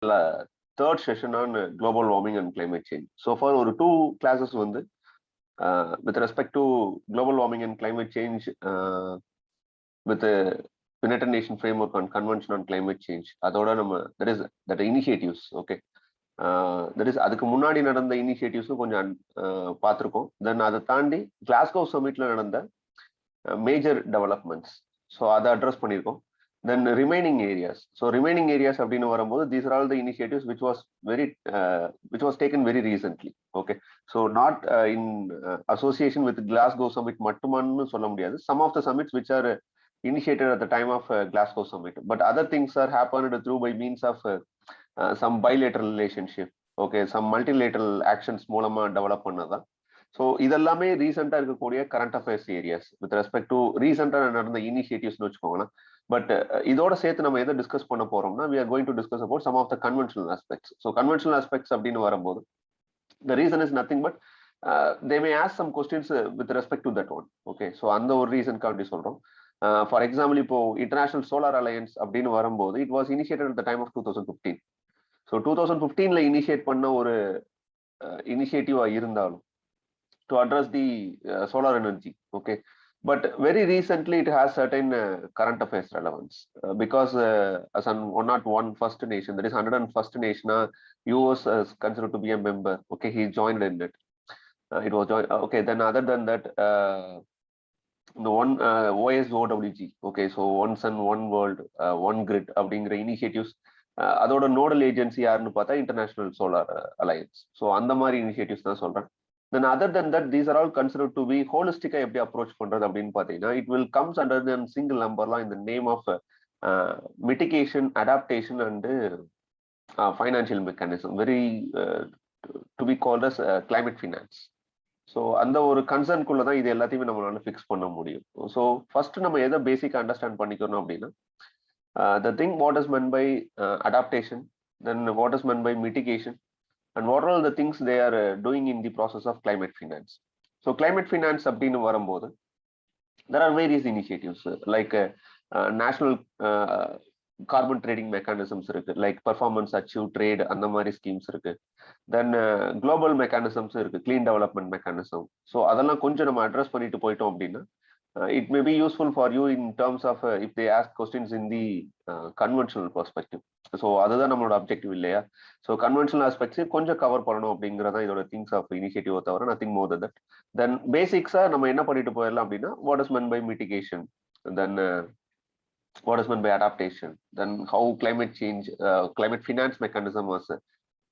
third session on global warming and climate change. So far, ஒரு 2 classes வந்து with respect to global warming and climate change with the United Nations framework on Convention on Climate Change. அதோட நம்ம that initiatives, okay. That is அதுக்கு முன்னாடி நடந்த இனிஷியேட்டிவ்ஸும் கொஞ்சம் பார்த்துருக்கோம். தென் அதை தாண்டி கிளாஸ்கோ சமிட்ல நடந்த மேஜர் டெவலப்மெண்ட்ஸ், ஸோ அதை அட்ரஸ் பண்ணியிருக்கோம். Then remaining areas. So remaining areas அப்படின்னு வரும்போது these are all the initiatives which was taken very recently. Okay. So not in association with Glasgow summit மட்டுமான்னு சொல்ல முடியாது. Some of the summits which are initiated at the time of Glasgow summit, but other things are happened through by means of some bilateral relationship. Okay. Some multilateral actions மூலமா develop பண்ணதான். So இதெல்லாமே ரீசெண்டாக இருக்கக்கூடிய current affairs areas with respect to ரீசெண்டாக நடந்த இனிஷியேட்டிவ்ஸ்னு வச்சுக்கோங்களேன். But இதோட சேர்த்து நம்ம எதை டிஸ்கஸ் பண்ண போறோம்னா we are going to discuss about some of the conventional aspects. So conventional aspects அப்படின்னு வரும்போது the reason is nothing but they may ask some questions with respect to that one. Okay. So அந்த ஒரு ரீசனுக்கு அப்படி சொல்றோம். For example இப்போ international solar alliance அப்படின்னு வரும்போது it was initiated at the time of 2015. So 2015ல இனிஷியேட் பண்ண ஒரு இனிஷியேட்டிவா இருந்தாலும் to address the solar energy. Okay. But very recently it has certain current affairs relevance because as an 101 first nation, that is 101st nation, US is considered to be a member. Okay. He joined in it. It was joined. Okay. Then other than that, the one OSOWG. Okay. So one sun, one world, one grid அப்படிங்கிற initiatives. அதோட nodal agency யாருன்னு பார்த்தா international solar alliance. So அந்த மாதிரி initiatives தான் சொல்றேன். Then other than that, these are all considered to be holistic. எப்படி approach பண்றது அப்படின்னு பார்த்தீங்கன்னா it will comes under the single umbrella in the name of mitigation, adaptation and financial mechanism, very to be called as climate finance. So அந்த ஒரு கன்சர்ன்குள்ள தான் இது எல்லாத்தையுமே நம்மளால ஃபிக்ஸ் பண்ண முடியும். ஸோ ஃபர்ஸ்ட் நம்ம எதை பேசிக்காக அண்டர்ஸ்டாண்ட் பண்ணிக்கணும் அப்படின்னா the thing what is meant by adaptation, then what is meant by mitigation, and what are all the things they are doing in the process of climate finance. So climate finance அப்படின்னு வரும்போது there are various initiatives like national carbon trading mechanisms இருக்கு, like performance achieve trade அந்த மாதிரி schemes இருக்கு. Then global mechanisms இருக்கு, clean development mechanism. So அதெல்லாம் கொஞ்சம் நம்ம அட்ரஸ் பண்ணிட்டு போயிட்டோம் அப்படின்னா it may be useful for you in terms of if they ask questions in the conventional perspective. So அதுதான் நம்மளோட அப்ஜெக்டிவ் இல்லையா? ஸோ கன்வென்ஷனல் ஆஸ்பெக்ட்ஸ் கொஞ்சம் கவர் பண்ணணும் அப்படிங்கிறதா இதோட திங்ஸ் ஆஃப் இனிஷியேட்டிவ் தவிர நத்திங் மோர் தட். தென் பேசிக்ஸா நம்ம என்ன பண்ணிட்டு போயிடலாம் அப்படின்னா what is meant by mitigation, then what is meant by adaptation, then how climate change, climate finance mechanism was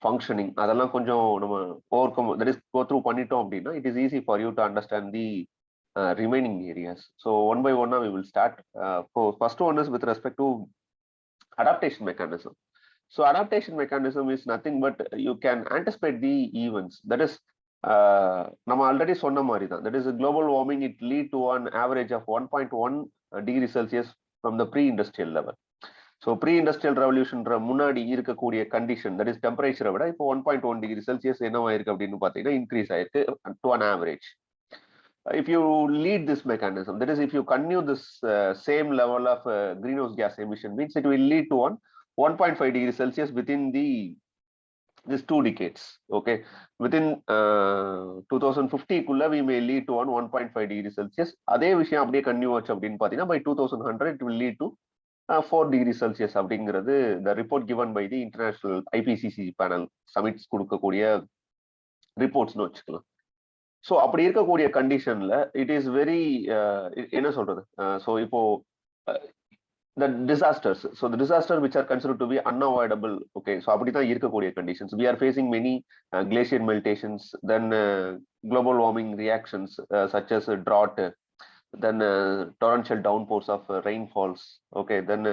functioning, அதெல்லாம் கொஞ்சம் நம்ம overcome that is go through பண்ணிட்டோம் அப்படின்னா it is easy for you to understand the remaining areas. So one by one we will start. First one is with respect to adaptation mechanism. So adaptation mechanism is nothing but you can anticipate the events. That is நம்ம already சொன்ன மாதிரி தான். That is global warming, it lead to an average of 1.1 degree Celsius from the pre-industrial level. So pre-industrial revolution முன்னாடி இருக்கக்கூடிய condition, that is டெம்பரேச்சரை விட இப்போ 1.1 degree Celsius என்னவா இருக்கு அப்படின்னு பார்த்தீங்கன்னா இன்க்ரீஸ் ஆயிருக்கு to an average. If you lead this mechanism, that is if you continue this same level of greenhouse gas emission, means it will lead to 1.5 degree Celsius within this 2 decades. Okay. Within 2050 kulla we may lead to 1.5 degree Celsius. அதே விஷயம் அப்படியே continue ஆச்சு அப்படின்னு பார்த்தீங்கன்னா by 2100 it will lead to 4 degree Celsius அப்படிங்கிறது the report given by the international IPCC panel summits கொடுக்கக்கூடிய ரிப்போர்ட்ஸ்னு வச்சுக்கலாம். So அப்படி இருக்கக்கூடிய கண்டிஷன்ல இட் இஸ் வெரி என்ன சொல்றது, ஸோ இப்போ the disasters, so the disaster which are considered to be unavoidable. Okay, so அப்படிதான் இருக்கக்கூடிய conditions. We are facing many glacier meltations, then global warming reactions such as drought, then torrential downpours of rainfalls. Okay, then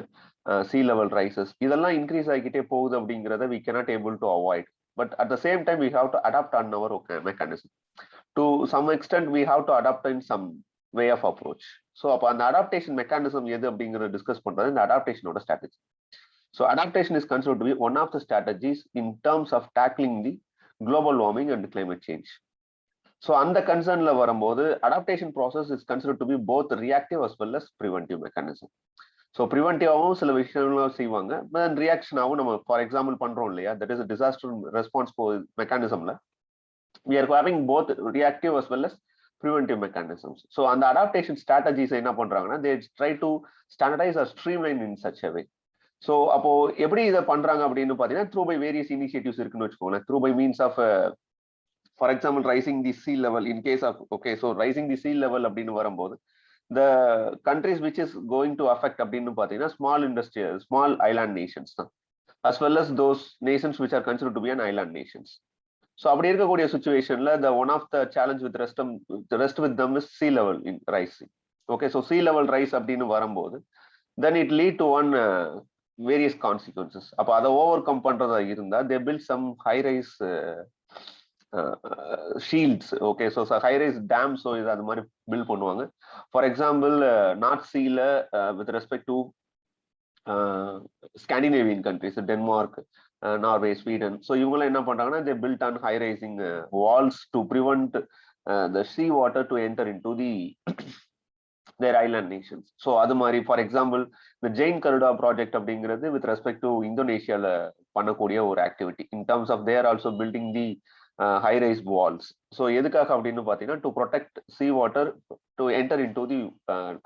sea level rises. இதெல்லாம் increase ஆகிக்கிட்டே போகுது அப்படிங்கிறத we cannot able to avoid, but at the same time we have to adapt on our mechanism. To some extent we have to adapt in some way of approach. So அப்போ அந்த adaptation mechanism எது அப்படிங்கிறத discuss பண்றது இந்த அடாப்டேஷனோட strategy. So adaptation is considered to be one of the strategies in terms of tackling the global warming and climate change. So அந்த கன்சர்ன்ல வரும்போது adaptation process is considered to be both reactive as well as preventive mechanism. So ப்ரிவென்டிவாகவும் சில விஷயங்களும் செய்வாங்க. தென் ரியாக்ஷனாகவும் நம்ம for example பண்றோம் இல்லையா, தட் இஸ் டிசாஸ்டர் ரெஸ்பான்ஸ் மெக்கானிசம்ல we are having both reactive as well as preventive mechanisms. So அந்த adaptation strategies என்ன பண்றாங்கன்னா they try to standardize or streamline in such a way. So அப்போ எப்படி இதை பண்றாங்க அப்படின்னு பாத்தீங்கன்னா through by various initiatives இருக்குன்னு வச்சுக்கோங்களேன். Through by means of for example rising the sea level in case of okay, so rising the sea level அப்படின்னு வரும்போது the countries which is going to affect அப்படின்னு பாத்தீங்கன்னா small industrial small island nations தான், as well as those nations which are considered to be an island nations. So அப்படி இருக்கக்கூடிய சுச்சுவேஷன்ல the one of the challenge with rest with them is sea level rising. Okay, so sea level rise அப்படின்னு வரும்போது then it lead to one various consequences. அப்போ அதை over come பண்றதா இருந்தா they build some high rise shields. Okay, so high rise dam, so இது அது மாதிரி build பண்ணுவாங்க. ஃபார் எக்ஸாம்பிள் நார்த் சீல with respect to Scandinavian countries, Denmark, Norway, Sweden. So இவங்களாம் என்ன பண்றாங்கன்னா they built on high rising walls to prevent the sea water to enter into their island nations. So அது மாதிரி for example இந்த giant Garuda project அப்படிங்கிறது with respect to இந்தோனேஷியால பண்ணக்கூடிய ஒரு activity in terms of their also building the high rise walls. So எதுக்காக அப்படின்னு பார்த்தீங்கன்னா to protect sea water to enter into the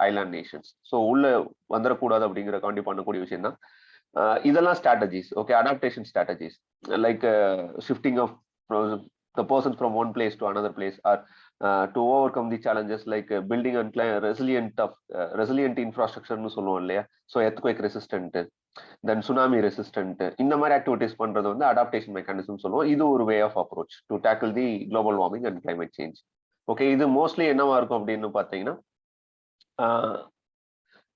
island nations. So உள்ள வந்துடக்கூடாது அப்படிங்கிறக்காண்டி பண்ணக்கூடிய விஷயம் தான் இதெல்லாம் strategies. Okay, adaptation strategies like shifting of the persons from one place to another place, or to overcome the challenges like building and resilient infrastructure னு சொல்லுவோம் இல்லையா. ஸோ earthquake resistant, தென் சுனாமி ரெசிஸ்டன்ட், இந்த மாதிரி ஆக்டிவிட்டிஸ் பண்றது வந்து adaptation mechanism சொல்லுவோம். இது ஒரு way of approach to tackle the global warming and climate change. Okay, இது மோஸ்ட்லி என்னவா இருக்கும் அப்படின்னு பார்த்தீங்கன்னா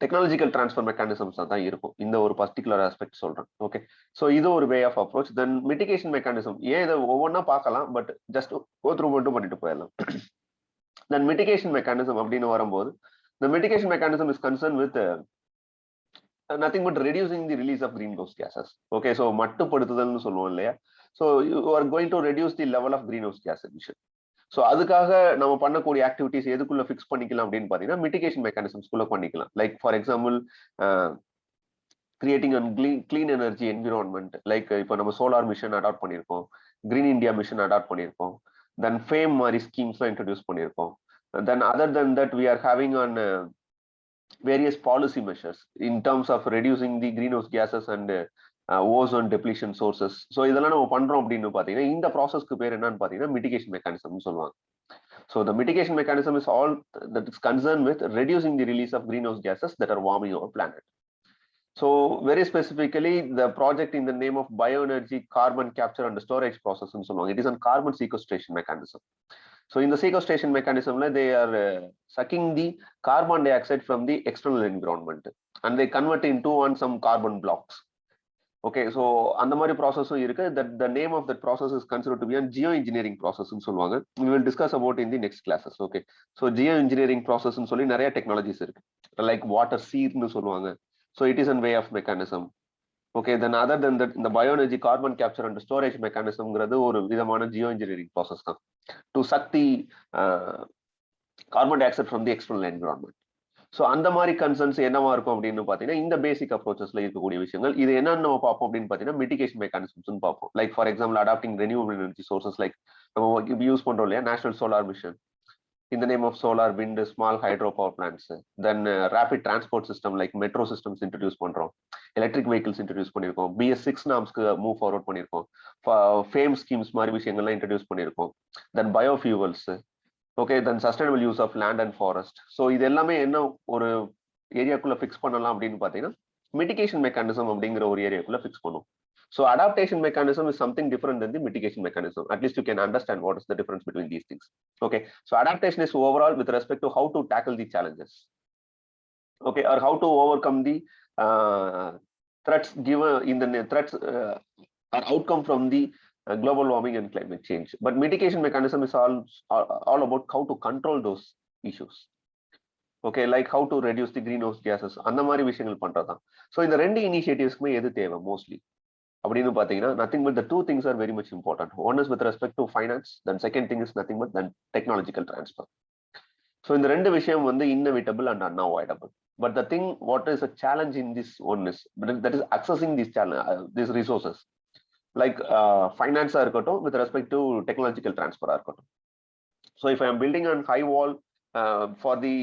டெக்னாலஜிக்கல் டிரான்ஸ்ஃபர் மெக்கானிசம்ஸ் தான் இருக்கும். இந்த ஒரு பர்டிகுலர் ஆஸ்பெக்ட் சொல்றேன். ஓகே, ஸோ இது ஒரு way of approach. Then mitigation mechanism, ஏன் இதை ஒவ்வொன்றா பார்க்கலாம், பட் ஜஸ்ட் கோ த்ரூ மட்டும் பண்ணிட்டு போயிடலாம். தென் மிட்டிகேஷன் மெக்கானிசம் அப்படின்னு வரும்போது the mitigation mechanism is concerned with nothing but reducing the release of greenhouse gases. Okay, so மட்டுப்படுத்துதல்னு சொல்லுவோம் இல்லையா. So you are going to reduce the level of greenhouse gas emission. So அதுக்காக நம்ம பண்ணக்கூடிய activities எதுக்குள்ள fix பண்ணிக்கலாம் அப்படின்னு பார்த்தீங்கன்னா mitigation மெக்கானிசம்ஸ்குள்ள பண்ணிக்கலாம். Like for example creating and clean energy environment. Like இப்போ நம்ம சோலார் மிஷன் அடாப்ட் பண்ணியிருக்கோம், கிரீன் இந்தியா மிஷன் அடாப்ட் பண்ணியிருக்கோம், தென் ஃபேம் மாதிரி ஸ்கீம்ஸ்லாம் இன்ட்ரடியூஸ் பண்ணியிருக்கோம். Then other than that we are having on various policy measures in terms of reducing the greenhouse gases and ozone depletion sources. So இதெல்லாம் நம்ம பண்றோம் அப்படின்னு பாத்தீங்கன்னா இந்த ப்ராசஸ்க்கு பேர் என்னன்னு பாத்தீங்கன்னா மிட்டிகேஷன் மெக்கானிசம்னு சொல்லுவாங்க. So the mitigation mechanism is all that is concerned with reducing the release of greenhouse gases that are warming our planet. So very specifically the project in the name of bioenergy carbon capture and storage process ன்னு சொல்லுவாங்க. It is a carbon sequestration mechanism. So in the sequestration mechanism, they are sucking the carbon dioxide from the external environment and they convert into on some carbon blocks. Okay, so அந்த மாதிரி ப்ராசஸும் இருக்கு. That the name of that process is considered to be a geoengineering process ன்னு சொல்லுவாங்க. We will discuss about in the next classes. Okay, so geoengineering process ன்னு சொல்லி நிறைய technologies இருக்கு. Like water seed ன்னு சொல்லுவாங்க. So it is a way of mechanism. Okay, then other than that, இந்த bioenergy carbon capture and storage mechanismங்கிறது ஒரு விதமான geoengineering process தான் to suck the carbon dioxide from the external environment. So அந்த மாதிரி concerns என்னவா இருக்கும் அப்படின்னு பார்த்தீங்கன்னா இந்த பேசிக் அப்ரோச்சஸ்ல இருக்கக்கூடிய விஷயங்கள். இது என்னன்னு நம்ம பார்ப்போம் அப்படின்னு பார்த்தீங்கன்னா மிட்டிகேஷன் மெக்கானிசம்ஸ் பார்ப்போம். Like for example adapting renewable energy sources, like நம்ம யூஸ் பண்றோம் இல்லையா national solar mission in the name of solar, wind, small hydro power plants. Then rapid transport system like metro systems introduce பண்றோம், electric vehicles introduce பண்ணிருக்கோம், BS6 norms-க்கு move forward பண்ணிருக்கோம், FAME schemes மாதிரி விஷயங்கள்லாம் introduce பண்ணிருக்கோம். Then biofuels. Okay, then sustainable use of land and forest. So இது எல்லாமே என்ன ஒரு ஏரியாக்குள்ள ஃபிக்ஸ் பண்ணலாம் அப்படின்னு பார்த்தீங்கன்னா மிட்டிகேஷன் மெக்கானிசம் அப்படிங்கிற ஒரு ஏரியாக்குள்ள ஃபிக்ஸ் பண்ணும். So adaptation mechanism is something different than the mitigation mechanism. At least you can understand what is the difference between these things. Okay, so adaptation is overall with respect to how to tackle the challenges. Okay, or how to overcome the threats given in the threats or outcome from the global warming and climate change. But mitigation mechanism is all about how to control those issues. Okay, like how to reduce the greenhouse gases. அந்த மாதிரி விஷயங்கள் பண்றதுதான். So இந்த ரெண்டு இனிஷியேட்டிவ்ஸ்க்குமே எது தேவை mostly அப்படின்னு பாத்தீங்கன்னா nothing but the two things are very much important. One is with respect to finance, then second thing is nothing but then technological transfer. So இந்த ரெண்டு விஷயம் வந்து inevitable and unavoidable. But the thing, what is a challenge in this one is that is accessing these these resources, like finance இருக்கட்டும், with respect to technological transfer இருக்கட்டும். So if I am building on high wall for the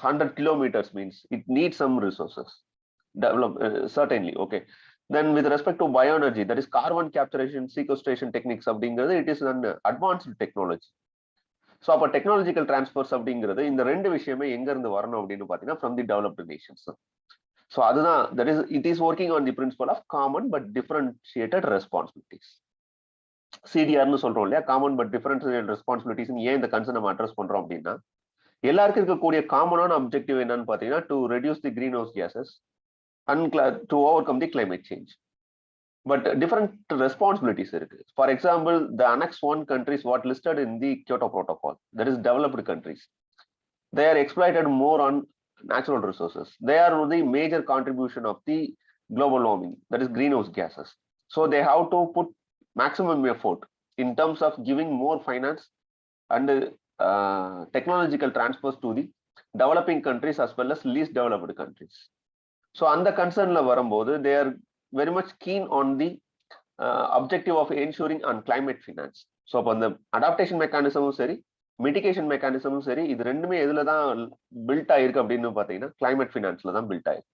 100 kilometers, means it needs some resources develop, certainly. Okay, then with respect to bioenergy, that is carbon capturation, sequestration techniques அப்படிங்கிறது, it is an advanced technology. So அப்போ technological transfers அப்படிங்கிறது இந்த ரெண்டு விஷயமே எங்க இருந்து வரணும் அப்படின்னு பார்த்தீங்கன்னா from the developed nations. So அதுதான் that is it is working on the principle of common but differentiated responsibilities. சிடிஆர்னு சொல்றோம் இல்லையா, காமன் பட் டிஃபரன்ஷியேட்டட் ரெஸ்பான்சிபிலிட்டிஸ். ஏன் இந்த கன்சர்ன் நம்ம அட்ரஸ் பண்றோம் அப்படின்னா, எல்லாருக்கும் இருக்கக்கூடிய காமனான அப்ஜெக்டிவ் என்னன்னு பார்த்தீங்கன்னா, to reduce the green house cases and to over come the climate change. But different responsibilities இருக்கு. For example, the Annex 1 countries what listed in the Kyoto Protocol, that is developed countries, they are exploited more on natural resources. They are the major contribution of the global warming, that is greenhouse gases. So they have to put maximum effort in terms of giving more finance and technological transfers to the developing countries as well as least developed countries. So அந்த கன்சர்ன்ல வரும்போது they are very much keen on the objective of ensuring on climate finance. So அப்போ அந்த adaptation மெக்கானிசமும் சரி, mitigation மெக்கானிசமும் சரி, இது ரெண்டுமே எதுல தான் பில்ட் ஆயிருக்கு அப்படின்னு பார்த்தீங்கன்னா கிளைமேட் ஃபினான்ஸ்ல தான் பில்ட் ஆயிருக்கு.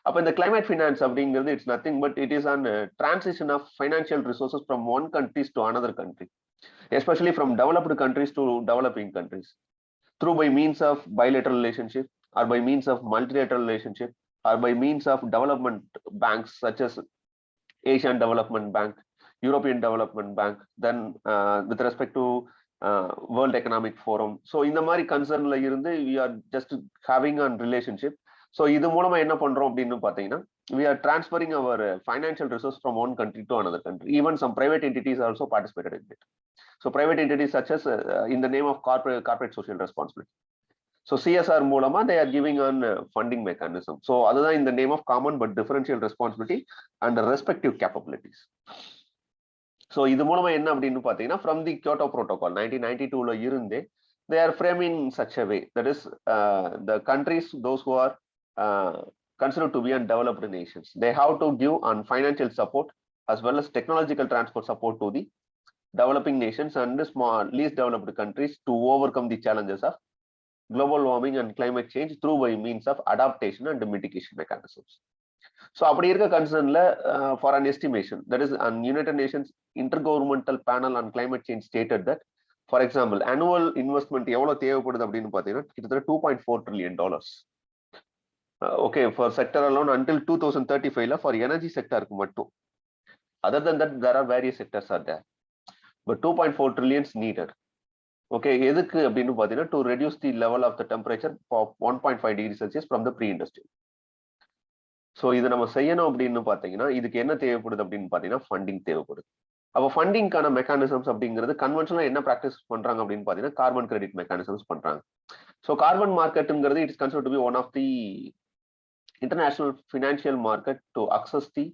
அப்போ இந்த கிளைமேட் ஃபினான்ஸ் அப்படிங்கிறது it's nothing but it is an transition of financial resources from one countries to another country, especially from developed countries to developing countries, through by means of bilateral relationship or by means of multilateral relationship or by means of development banks such as Asian Development Bank, European Development Bank, then with respect to World Economic Forum. So இந்த மாதிரி கன்சர்ன்ல இருந்து we are just having a relationship. So இது மூலமா என்ன பண்றோம் அப்படின்னு பார்த்தீங்கன்னா, we are transferring our financial resource from one country to another country. Even some private entities also participated in it. So private entities such as in the name of corporate social responsibility. So CSR மூலமா they are giving on funding mechanism. So அதுதான் in the name of common but differential responsibility and the respective capabilities. So இது மூலமா என்ன அப்படின்னு பார்த்தீங்கன்னா, from the Kyoto Protocol 1992ல இருந்தே they are framing such a way, that is the countries, those who are considered to be undeveloped nations, they have to give on financial support as well as technological transfer support to the developing nations and the small least developed countries to overcome the challenges of global warming and climate change through by means of adaptation and mitigation mechanisms. So அப்படி இருக்க கன்சர்ன்ல for an estimation, that is an United Nations Intergovernmental Panel on Climate Change stated that, for example, annual investment எவ்வளவு தேவைப்படுது அப்படின்னு பார்த்தீங்கன்னா கிட்டத்தட்ட $2.4 trillion. Okay, for sector alone until 2035 for energy sector மட்டும். Other than that, there are various sectors are there, but 2.4 trillion needed. Okay, எதுக்கு அப்படின்னு பார்த்தீங்கன்னா to reduce the level of the temperature for 1.5 degrees Celsius from the pre-industrial. So இதை நம்ம செய்யணும் அப்படின்னு பார்த்தீங்கன்னா இதுக்கு என்ன தேவைப்படுது அப்படின்னு பார்த்தீங்கன்னா ஃபண்டிங் தேவைப்படுது. அப்போ ஃபண்டிங்கான மெக்கானிசம்ஸ் அப்படிங்கிறது கன்வென்ஷனலாக என்ன ப்ராக்டிஸ் பண்றாங்க அப்படின்னு பார்த்தீங்கன்னா கார்பன் கிரெடிட் மெக்கானிசம்ஸ் பண்றாங்க. ஸோ கார்பன் மார்க்கெட்டுங்கிறது it's considered to be one of the international financial market to access the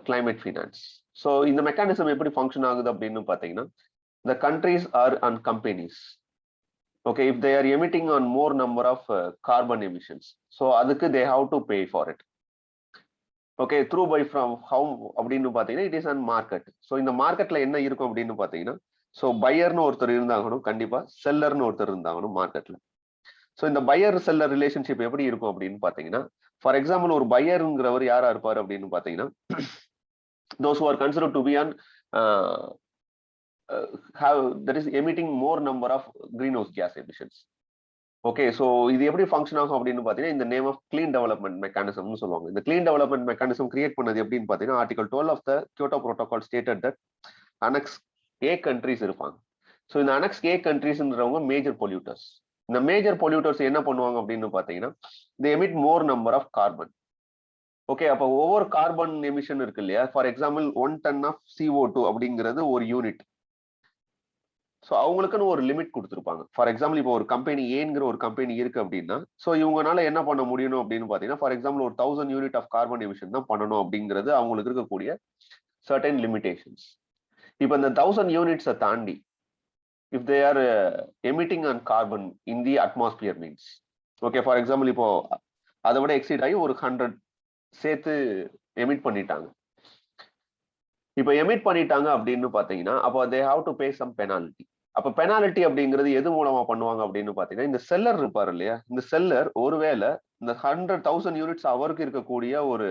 climate finance. So இந்த மெக்கானிசம் எப்படி ஃபங்க்ஷன் ஆகுது அப்படின்னு பார்த்தீங்கன்னா, the countries are on companies. Okay, if they are emitting on more number of carbon emissions, so adukku they have to pay for it. Okay, through by from how அப்படினு பாத்தீங்கன்னா it is on market. So இந்த மார்க்கெட்ல என்ன இருக்கும் அப்படின்னு பாத்தீங்கன்னா, so பையர்னு ஒருத்தர் இருந்தாகணும், கண்டிப்பா செல்லர்னு ஒருத்தர் இருந்தாகணும் மார்க்கெட்ல. ஸோ இந்த பையர் செல்லர் ரிலேஷன்ஷிப் எப்படி இருக்கும் அப்படின்னு பாத்தீங்கன்னா, ஃபார் எக்ஸாம்பிள் ஒரு பையருங்கிறவர் யாரா இருப்பார் அப்படின்னு பாத்தீங்கன்னா, those who are considered to be on that is emitting more number of greenhouse gas emissions. Okay, so இது எப்படி ஃபங்க்ஷன் ஆகும் அப்படின்னு பார்த்தீங்கன்னா இந்த நேம் ஆஃப் கிளீன் டெவலப்மெண்ட் மெக்கானிசம்னு சொல்லுவாங்க. இந்த கிளீன் டெவலப்மெண்ட் மெக்கானிசம் கிரியேட் பண்ணது எப்படின்னு பார்த்தீங்கன்னா, article 12 of the Kyoto protocol stated that annex A countries இருப்பாங்க. ஸோ இந்த அனெக்ஸ் ஏ கண்ட்ரிஸ்ன்றவங்க மேஜர் பொல்யூட்டர்ஸ். இந்த மேஜர் பொல்யூட்டர்ஸ் என்ன பண்ணுவாங்க அப்படின்னு பார்த்தீங்கன்னா, they emit more number of carbon. Okay, அப்போ ஒவ்வொரு கார்பன் எமிஷன் இருக்கு இல்லையா, for example 1 ton of CO2 அப்படிங்கிறது ஒரு யூனிட். ஸோ அவங்களுக்குன்னு ஒரு லிமிட் கொடுத்துருப்பாங்க. ஃபார் எக்ஸாம்பிள் இப்போ ஒரு கம்பெனி ஏங்கிற ஒரு கம்பெனி இருக்கு அப்படின்னா, ஸோ இவங்கனால என்ன பண்ண முடியணும் அப்படின்னு பார்த்தீங்கன்னா, ஃபார் எக்ஸாம்பிள் ஒரு 1000 யூனிட் ஆஃப் கார்பன் எமிஷன் தான் பண்ணணும் அப்படிங்கிறது அவங்களுக்கு இருக்கக்கூடிய சர்டன் லிமிடேஷன்ஸ். இப்போ இந்த 1000 யூனிட்ஸை தாண்டி if they are emitting on carbon in the atmosphere means. Okay, for example, இப்போ அதை விட எக்ஸீட் ஆகி ஒரு 100 சேர்த்து எமிட் பண்ணிட்டாங்க. இப்போ எமிட் பண்ணிட்டாங்க அப்படின்னு பாத்தீங்கன்னா அப்போ they have to pay some penalty. அப்ப பெனாலிட்டி அப்படிங்கிறது எது மூலமா பண்ணுவாங்க அப்படின்னு பாத்தீங்கன்னா இந்த செல்லர் இருப்பாரு இல்லையா, இந்த செல்லர் ஒருவேளை இந்த 100,000 யூனிட்ஸ் அவருக்கு இருக்கக்கூடிய ஒரு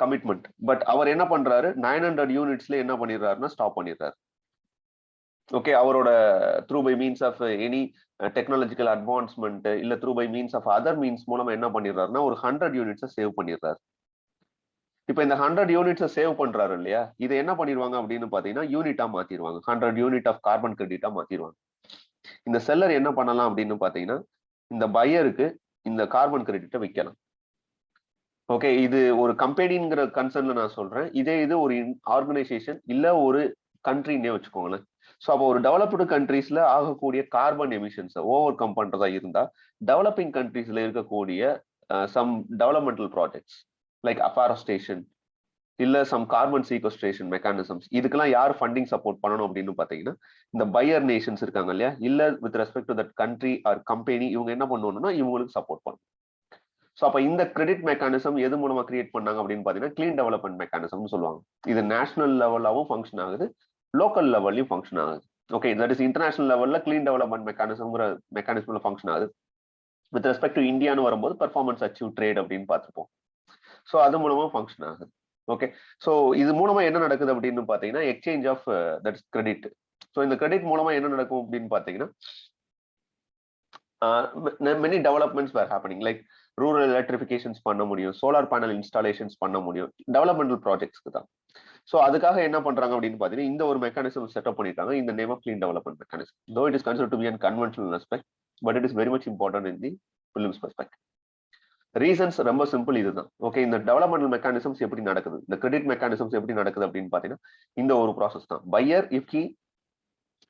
கமிட்மெண்ட், பட் அவர் என்ன பண்றாரு 900 யூனிட்ஸ்ல என்ன பண்ணிடுறாருன்னா ஸ்டாப் பண்ணிடுறாரு. ஓகே, அவரோட through by means of any technological advancement இல்ல through by means of other means மூலமா என்ன பண்ணிடுறாருன்னா ஒரு 100 யூனிட்ஸை சேவ் பண்ணிடுறாரு. இப்போ இந்த 100 யூனிட்ஸை சேவ் பண்றாரு இல்லையா, இதை என்ன பண்ணிடுவாங்க அப்படின்னு பாத்தீங்கன்னா யூனிட்டா மாத்திடுவாங்க, 100 யூனிட் ஆஃப் கார்பன் கிரெடிட்டா மாத்திடுவாங்க. இந்த செல்லர் என்ன பண்ணலாம் அப்படின்னு பாத்தீங்கன்னா இந்த பையருக்கு இந்த கார்பன் கிரெடிட்டை விற்கலாம். ஓகே, இது ஒரு கம்பெனிங்கிற கன்சர்ன்ல நான் சொல்றேன். இதே இது ஒரு ஆர்கனைசேஷன் இல்ல ஒரு கண்ட்ரின்னே வச்சுக்கோங்களேன். ஸோ அப்போ ஒரு டெவலப்டு கண்ட்ரீஸ்ல ஆகக்கூடிய கார்பன் எமிஷன்ஸை ஓவர் கம் பண்றதா இருந்தா டெவலப்பிங் கண்ட்ரீஸ்ல இருக்கக்கூடிய some developmental projects like afforestation இல்ல சம் கார்பன் சீக்வஸ்ட்ரேஷன் மெக்கானிசம்ஸ், இதுக்கெல்லாம் யார் ஃபண்டிங் சப்போர்ட் பண்ணணும் அப்படின்னு பாத்தீங்கன்னா இந்த பையர் நேஷன்ஸ் இருக்காங்க இல்லையா, இல்ல with respect to that country or company, இவங்க என்ன பண்ணணும்னா இவங்களுக்கு சப்போர்ட் பண்ணணும். ஸோ அப்போ இந்த கிரெடிட் மெக்கானிசம் எது மூலமா கிரியேட் பண்ணாங்க அப்படின்னு பாத்தீங்கன்னா கிளீன் டெவலப்மெண்ட் மெக்கானிசம்னு சொல்லுவாங்க. இது நேஷனல் லெவலாவும் ஃபங்க்ஷன் ஆகுது, லோக்கல் லெவல்லையும் ஃபங்க்ஷன் ஆகுது. ஓகே, தட் இஸ் இன்டர்நேஷனல் லெவல்ல கிளீன் டெவலப்மெண்ட் மெக்கானிசம்ங்கிற மெக்கானிசம்ல ஃபங்க்ஷன் ஆகுது. வித் ரெஸ்பெக்ட் டு இந்தியான்னு வரும்போது பெர்ஃபார்மன்ஸ் அச்சீவ் ட்ரேட் அப்படின்னு பார்த்துப்போம். ஸோ அது மூலமா ஃபங்க்ஷன் ஆகுது. ஓகே, ஸோ இது மூலமா என்ன நடக்குது அப்படின்னு பாத்தீங்கன்னா exchange of that is credit. So இந்த கிரெடிட் மூலமா என்ன நடக்கும் அப்படின்னு பாத்தீங்கன்னா many developments were happening, like rural electrifications பண்ண முடியும், சோலார் பேனல் இன்ஸ்டாலேஷன்ஸ் பண்ண முடியும், டெவலப்மெண்டல் ப்ராஜெக்ட்ஸ்க்கு தான். ஸோ அதுக்காக என்ன பண்றாங்க அப்படின்னு பாத்தீங்கன்னா இந்த ஒரு மெக்கானிசம் செட்டப் பண்ணிட்டாங்க இந்த name of clean development mechanism. Though it is considered to be unconventional aspect, but it is very much important in the prelims perspective. Reasons ரொம்ப சிம்பிள் இதுதான். ஓகே, இந்த டெவலப்மெண்டல் மெக்கானிசம்ஸ் எப்படி நடக்குது, இந்த credit mechanisms எப்படி நடக்குது அப்படின்னு பாத்தீங்கன்னா இந்த ஒரு ப்ராசஸ் தான். Buyer if he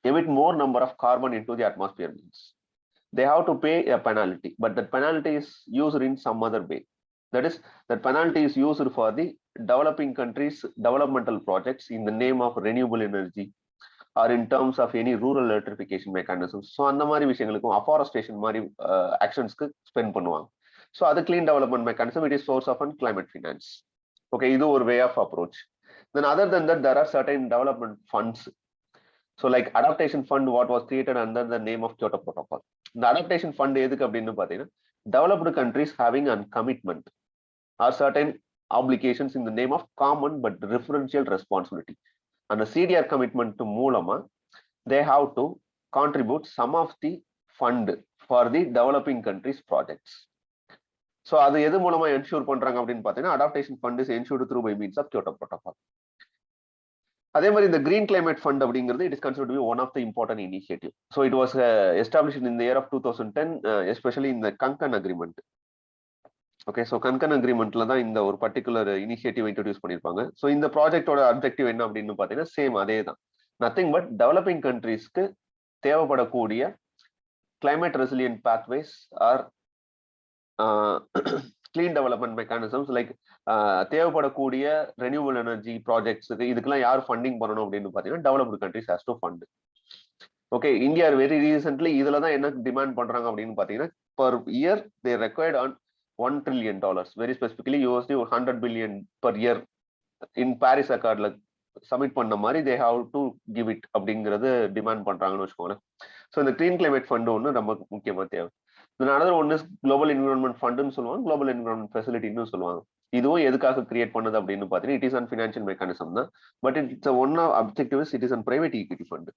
emit more number of carbon into the atmosphere means they have to pay a penalty, but that penalty is used in some other way. That is, that penalty is used for the developing countries developmental projects in the name of renewable energy or in terms of any rural electrification mechanisms. So அந்த மாதிரி விஷயங்களுக்கும் afforestation மாதிரி actionsக்கு spend பண்ணுவாங்க. So அது clean development mechanism, it is source of climate finance. Okay, இது ஒரு way of approach. Then other than that there are certain development funds. So like adaptation fund what was created under the name of Kyoto Protocol. The adaptation fund எதுக்கு அப்படின்னு பாத்தீங்கன்னா developed countries having a commitment or certain obligations in the name of common but differential responsibility. And the CDR commitment மூலமா they have to contribute some of the fund for the developing countries projects. So அது எது மூலமா ensure பண்றாங்க அப்படின்னு பாத்தீங்கன்னா adaptation fund is ensured through by means of Kyoto Protocol. அதே மாதிரி இந்த கிரீன் கிளைமேட் ஃபண்ட் அப்படிங்கிறது it is considered to be one of the important initiative. So it was established in the year of 2010, especially இந்த Cancun agreement. Okay, so Cancun அக்ரிமெண்ட்ல தான் இந்த ஒரு particular initiative introduce பண்ணியிருப்பாங்க. ஸோ இந்த ப்ராஜெக்டோட அப்ஜெக்டிவ் என்ன அப்படின்னு பார்த்தீங்கன்னா சேம் அதே தான், நத்திங் பட் டெவலப்பிங் கண்ட்ரீஸ்க்கு தேவைப்படக்கூடிய climate resilient pathways or clean development mechanisms like தேவைப்படக்கூடிய ரெனியூவல் எனர்ஜி ப்ராஜெக்ட்ஸுக்கு இதுக்கெல்லாம் யார் ஃபண்டிங் பண்ணணும் அப்படின்னு பார்த்தீங்கன்னா developed countries has to fund. Okay, India very recently இதுல தான் என்ன டிமாண்ட் பண்றாங்க அப்படின்னு பார்த்தீங்கன்னா per year they required an $1 trillion, very specifically USD 100 billion per year in Paris அக்கார்ட்ல சப்மிட் பண்ண மாதிரி they have to give it அப்படிங்கிறது டிமாண்ட் பண்றாங்கன்னு வச்சுக்கோங்களேன். ஸோ இந்த கிளீன் கிளைமேட் ஃபண்ட் ஒன்று ரொம்ப முக்கியமா தேவை. another one is global environment fund ன்னு சொல்லுவாங்க, global environment facility ன்னு சொல்லுவாங்க. இதுவும் எதுக்காக கிரியேட் பண்ணது அப்படின்னு பார்த்தீங்கன்னா it is an financial mechanism தான், but it's one of objective is it is an private equity fund.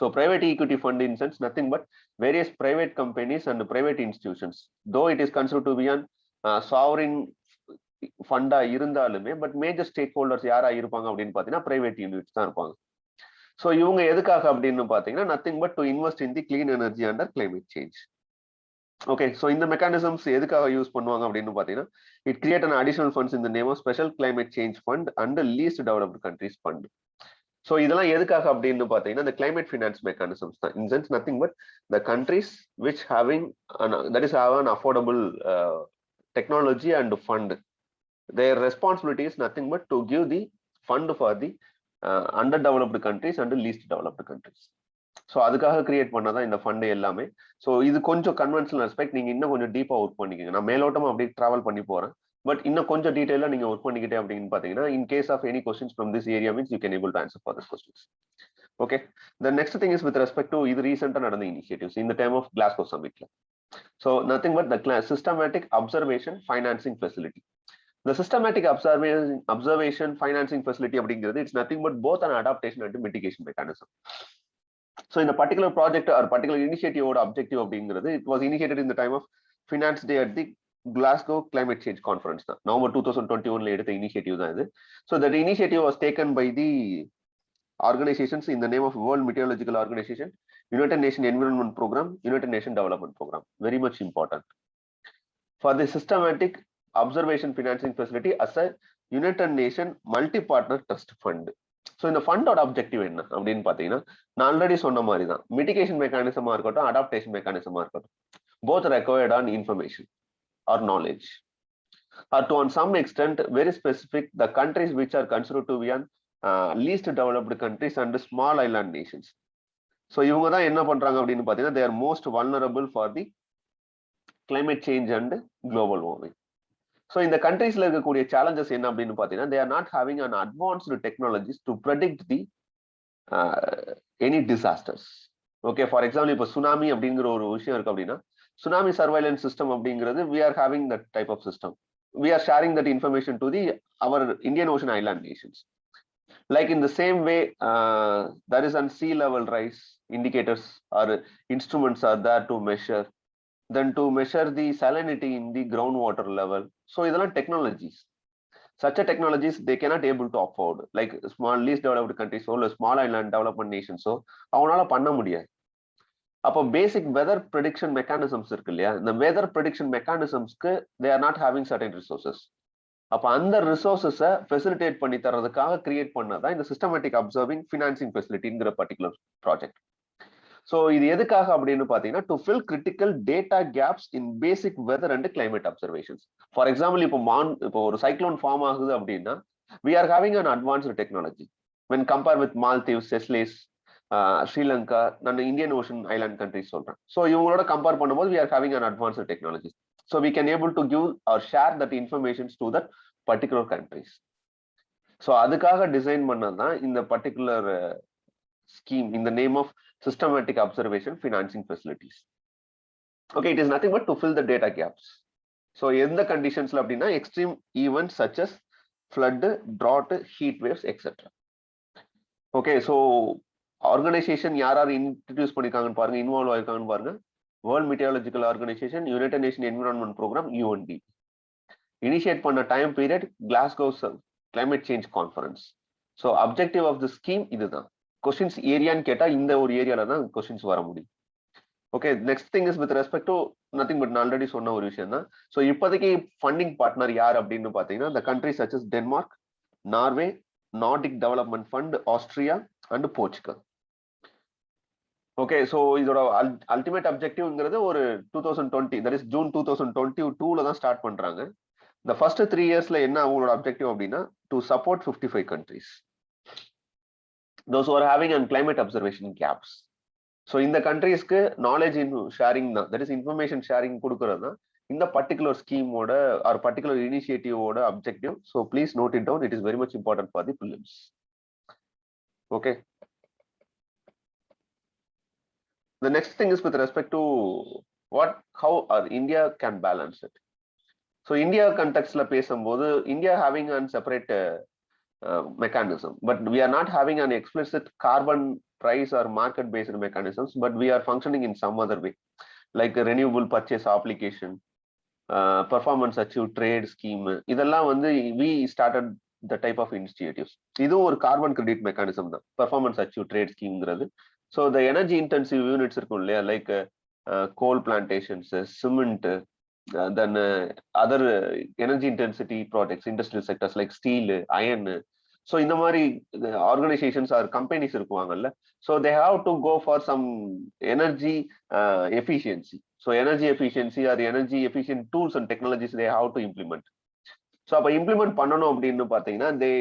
So private equity fund in sense nothing but various private companies and private institutions, though it is considered to be an sovereign ஃபண்டா இருந்தாலுமே but major stack holders யாரா இருப்பாங்க அப்படின்னு பார்த்தீங்கன்னா private units தான் இருப்பாங்க. So இவங்க எதுக்காக அப்படின்னு பார்த்தீங்கன்னா nothing but to invest in the clean energy under climate change. Okay, so இந்த மெக்கானிசம்ஸ் எதுக்காக யூஸ் பண்ணுவாங்க அப்படின்னு பார்த்தீங்கன்னா it create an additional funds இந்த name of special climate change fund and least developed countries fund. So இதெல்லாம் எதுக்காக அப்படின்னு பார்த்தீங்கன்னா இந்த கிளைமேட் ஃபினான்ஸ் மெக்கானிசம்ஸ் தான். In sense nothing but the countries which having that is have an affordable technology and fund, their responsibility is nothing but to give the fund for the underdeveloped countries and least developed countries. So அதுக்காக create பண்ணதான் இந்த fund எல்லாமே. So இது கொஞ்சம் conventional respect, நீங்க இன்னும் கொஞ்சம் டீப்பா ஒர்க் பண்ணிக்கோங்க. நான் மேலோட்டமா அப்படியே டிராவல் பண்ணி போறேன், பட் இன்னும் கொஞ்சம் டீடைலா நீங்க ஒர்க் பண்ணிக்கிட்டே அப்படின்னு பாத்தீங்கன்னா, in case of any questions from this area means you can able to answer for this questions. Okay, the next thing is with respect to இது ரீசெண்டா நடந்த இனிஷியேட்டிவ்ஸ் இந்த டைம் ஆஃப் கிளாஸ்கோ சமிட்ல. So nothing but the systematic observation financing facility. The systematic observation financing facility அப்படிங்கிறது it's nothing but both an adaptation and mitigation mechanism. So in the particular project or particular initiative or objective அப்படிங்கிறது it was initiated in the time of Finance Day at the Glasgow Climate Change Conference. November 2021 எடுத்த initiative தான் இது. So that initiative was taken by the organizations in the name of World Meteorological Organization, United Nations Environment Program, United Nations Development Program. Very much important. For the systematic observation financing facility as a United Nations multi-partner trust fund. So இந்த ஃபண்டோட objective என்ன அப்படின்னு பாத்தீங்கன்னா, நான் already சொன்ன மாதிரி தான், mitigation மெக்கானிசமா இருக்கட்டும், adaptation மெக்கானிசமா இருக்கட்டும், both required an information or knowledge or to on some extent very specific the countries which are considered to be an least developed countries and small island nations. So இவங்க தான் என்ன பண்றாங்க அப்படின்னு பாத்தீங்கன்னா, they are most vulnerable for the climate change and global warming. So இந்த கண்ட்ரீஸ்ல இருக்கக்கூடிய challenges என்ன அப்படின்னு பாத்தீங்கன்னா, they are not having an advanced technologies to predict the any disasters. Okay, for example இப்போ சுனாமி அப்படிங்கிற ஒரு விஷயம் இருக்கு அப்படின்னா, சுனாமி சர்வைலன்ஸ் சிஸ்டம் அப்படிங்கிறது we are having that type of system. We are sharing that information to the our Indian ocean island nations. Like in the same way, there is an sea level rise indicators or instruments are there to measure. Then to measure the salinity in the groundwater level. So இதெல்லாம் technologies. Such a technologies they cannot able to afford. Like small least developed countries or small island development nations. So அவனால பண்ண முடியாது. அப்போ basic weather prediction mechanisms இருக்கு இல்லையா, இந்த weather prediction mechanismsக்கு they are not having certain resources. அப்போ அந்த ரிசோர்ஸஸை facilitate பண்ணி தரதுக்காக கிரியேட் பண்ணதான் இந்த சிஸ்டமேட்டிக் அப்சர்விங் ஃபினான்சிங் ஃபெசிலிட்டிங்கிற பர்டிகுலர் ப்ராஜெக்ட். ஸோ இது எதுக்காக அப்படின்னு பார்த்தீங்கன்னா, to fill critical data gaps in basic weather and climate observations. For example இப்போ ஒரு சைக்ளோன் ஃபார்ம் ஆகுது அப்படின்னா, we are having an advanced technology when compare with Maldives, Seychelles, Sri Lanka, நான் இந்தியன் ஓஷன் ஐலாண்ட் கண்ட்ரிஸ் சொல்றேன். ஸோ இவங்களோட கம்பேர் பண்ணும்போது we are having an advanced technology. So we can able to give or share that informations to that particular countries. So அதுக்காக design பண்ணது தான் இந்த particular scheme in the name of systematic observation financing facilities. Okay, it is nothing but to fill the data gaps. So in the conditions la appadina extreme events such as flood, drought, heat waves, etc. Okay, so organization yaar introduce பண்ணிருக்காங்கன்னு பாருங்க, involve ஆயிருக்காங்கன்னு பாருங்க. World Meteorological Organization, United Nations Environment Program, UND. Initiate பண்ண time period Glasgow Climate Change Conference. So objective of the scheme இதுதான். Questions ஏரியான்னு கேட்டா இந்த ஒரு ஏரியால தான் கொஸ்டின்ஸ் வர முடியும். Okay, next thing is with respect to nothing but நான் ஆல்ரெடி சொன்ன ஒரு விஷயம் தான். ஸோ இப்போதைக்கு ஃபண்டிங் பார்ட்னர் யார் அப்படின்னு பாத்தீங்கன்னா, the countries such as Denmark, Norway, Nordic Development Fund, Austria and Portugal. Okay, so இதோட அல்டிமேட் அப்ஜெக்டிவ்ங்கிறது ஒரு 2020, தட் இஸ் ஜூன் 2022 தான் ஸ்டார்ட் பண்றாங்க. இந்த ஃபர்ஸ்ட் 3 இயர்ஸ்ல என்ன அவங்களோட அப்ஜெக்டிவ் அப்படின்னா, to support 55 countries. Those who are having on climate observation gaps. So in the countries ku knowledge in sharing na, that is information sharing kudukuradha in the particular scheme oda or particular initiative oda objective. So please note it down, it is very much important for the prelims. Okay, the next thing is with respect to how our India can balance it. So India context la pesambodhu, India having a separate mechanism, but we are not having an explicit carbon price or market based mechanisms, but we are functioning in some other way, like a renewable purchase application, performance achieved trade scheme. இதெல்லாம் வந்து we started the type of initiatives. இது ஒரு carbon credit mechanism தான், performance achieved trade schemeங்கிறது. So the energy intensive units இருக்கும் இல்லையா, like coal plantations, cement, then other energy intensity projects, industrial sectors like steel, iron. So இந்த மாதிரி organizations or companies இருக்குவாங்கல்ல, so they have to go for some energy efficiency. So energy efficiency or energy efficient tools and technologies they have to implement. So அப்ப implement பண்ணணும் அப்படின்னு பாத்தீங்கன்னா, they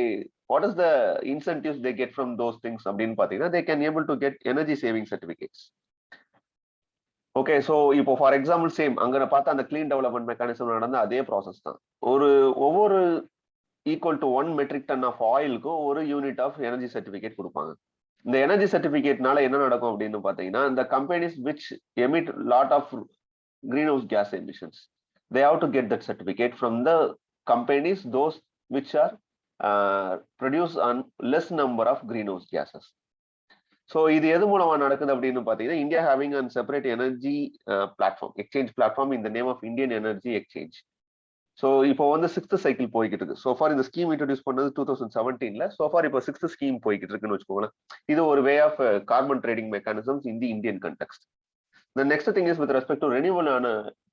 what is the incentives they get from those things அப்படின்னு பாத்தீங்கன்னா they can able to get energy saving certificates. Okay, so இப்போ for example same அங்கே பார்த்தா அந்த கிளீன் டெவலப்மெண்ட் மெக்கானிசம் நடந்த அதே ப்ராசஸ் தான். ஒவ்வொரு equal to 1 metric ton of ஆயிலுக்கும் ஒரு யூனிட் ஆஃப் எனர்ஜி சர்டிஃபிகேட் கொடுப்பாங்க. இந்த எனர்ஜி சர்டிஃபிகேட்னால என்ன நடக்கும் அப்படின்னு பார்த்தீங்கன்னா, இந்த companies which emit lot of green house gas emissions, they have to get that certificate from the companies those which are produce on less number of greenhouse gases. So இது எது மூலமா நடக்குது அப்படின்னு பாத்தீங்கன்னா, India having a separate energy platform, exchange platform in the name of Indian Energy Exchange. So இப்போ வந்து 6th cycle போய்கிட்டு இருக்கு. சோஃபார் இந்த ஸ்கீம் இன்ட்ரடியூஸ் பண்ணது 2017ல. சோஃபார் இப்போ 6th ஸ்கீம் போய்கிட்டு இருக்குன்னு வச்சுக்கோங்களேன். இது ஒரு way of carbon trading mechanisms in the Indian context. The next thing is with respect to renewable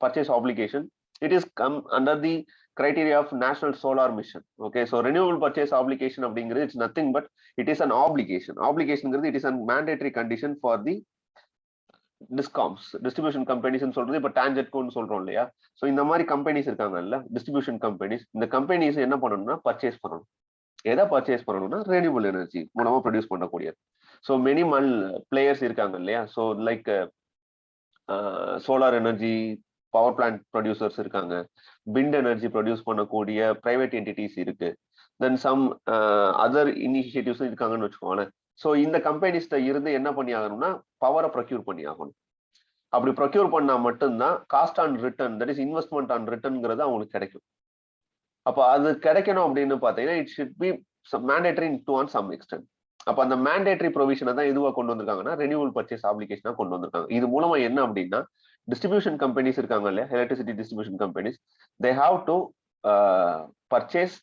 purchase obligation, it is come under the criteria of National Solar Mission. Okay, so renewable purchase obligation அப்படிங்கிறது it's nothing but it is an obligation. Obligationங்கிறது it is a mandatory condition for the discoms, distribution companies ன்னு சொல்றது இப்போ டான்ஜெட்கோன்னு சொல்றோம் இல்லையா. So இந்த மாதிரி companies இருக்காங்கல்ல, distribution companies, இந்த கம்பெனிஸ் என்ன பண்ணணும்னா பர்ச்சேஸ் பண்ணணும். எதை பர்ச்சேஸ் பண்ணணும்னா ரெனியூபிள் எனர்ஜி மூலமா ப்ரொடியூஸ் பண்ணக்கூடியது. ஸோ மெனி பிளேயர்ஸ் இருக்காங்க இல்லையா. So like solar energy power plant producers இருக்காங்க, விண்ட் எனர்ஜி ப்ரொடியூஸ் பண்ணக்கூடிய பிரைவேட் என்டிட்டிஸ் இருக்கு, தென் சம் அதர் இனிஷியேட்டிவ்ஸும் இருக்காங்கன்னு வச்சுக்கோங்களேன். ஸோ இந்த கம்பெனிஸ்ட இருந்து என்ன பண்ணி ஆகணும்னா பவரை ப்ரொக்யூர் பண்ணி ஆகணும். அப்படி ப்ரொக்யூர் பண்ணா மட்டும்தான் cost on return, that is investment on ரிட்டர்ன்ங்கிறது அவங்களுக்கு கிடைக்கும். அப்போ அது கிடைக்கணும் அப்படின்னு பார்த்தீங்கன்னா it should be mandatory to on some extent. அப்போ அந்த மேண்டேட்டரி ப்ரொவிஷனை தான் எதுவாக கொண்டு வந்திருக்காங்கன்னா ரெனியூவல் பர்ச்சேஸ் ஆப்ளிகேஷனாக கொண்டு வந்திருக்காங்க. இது மூலமா என்ன அப்படின்னா டிஸ்ட்ரிபியூஷன் கம்பெனிஸ் இருக்காங்க இல்லையா, electricity distribution companies, they have to purchase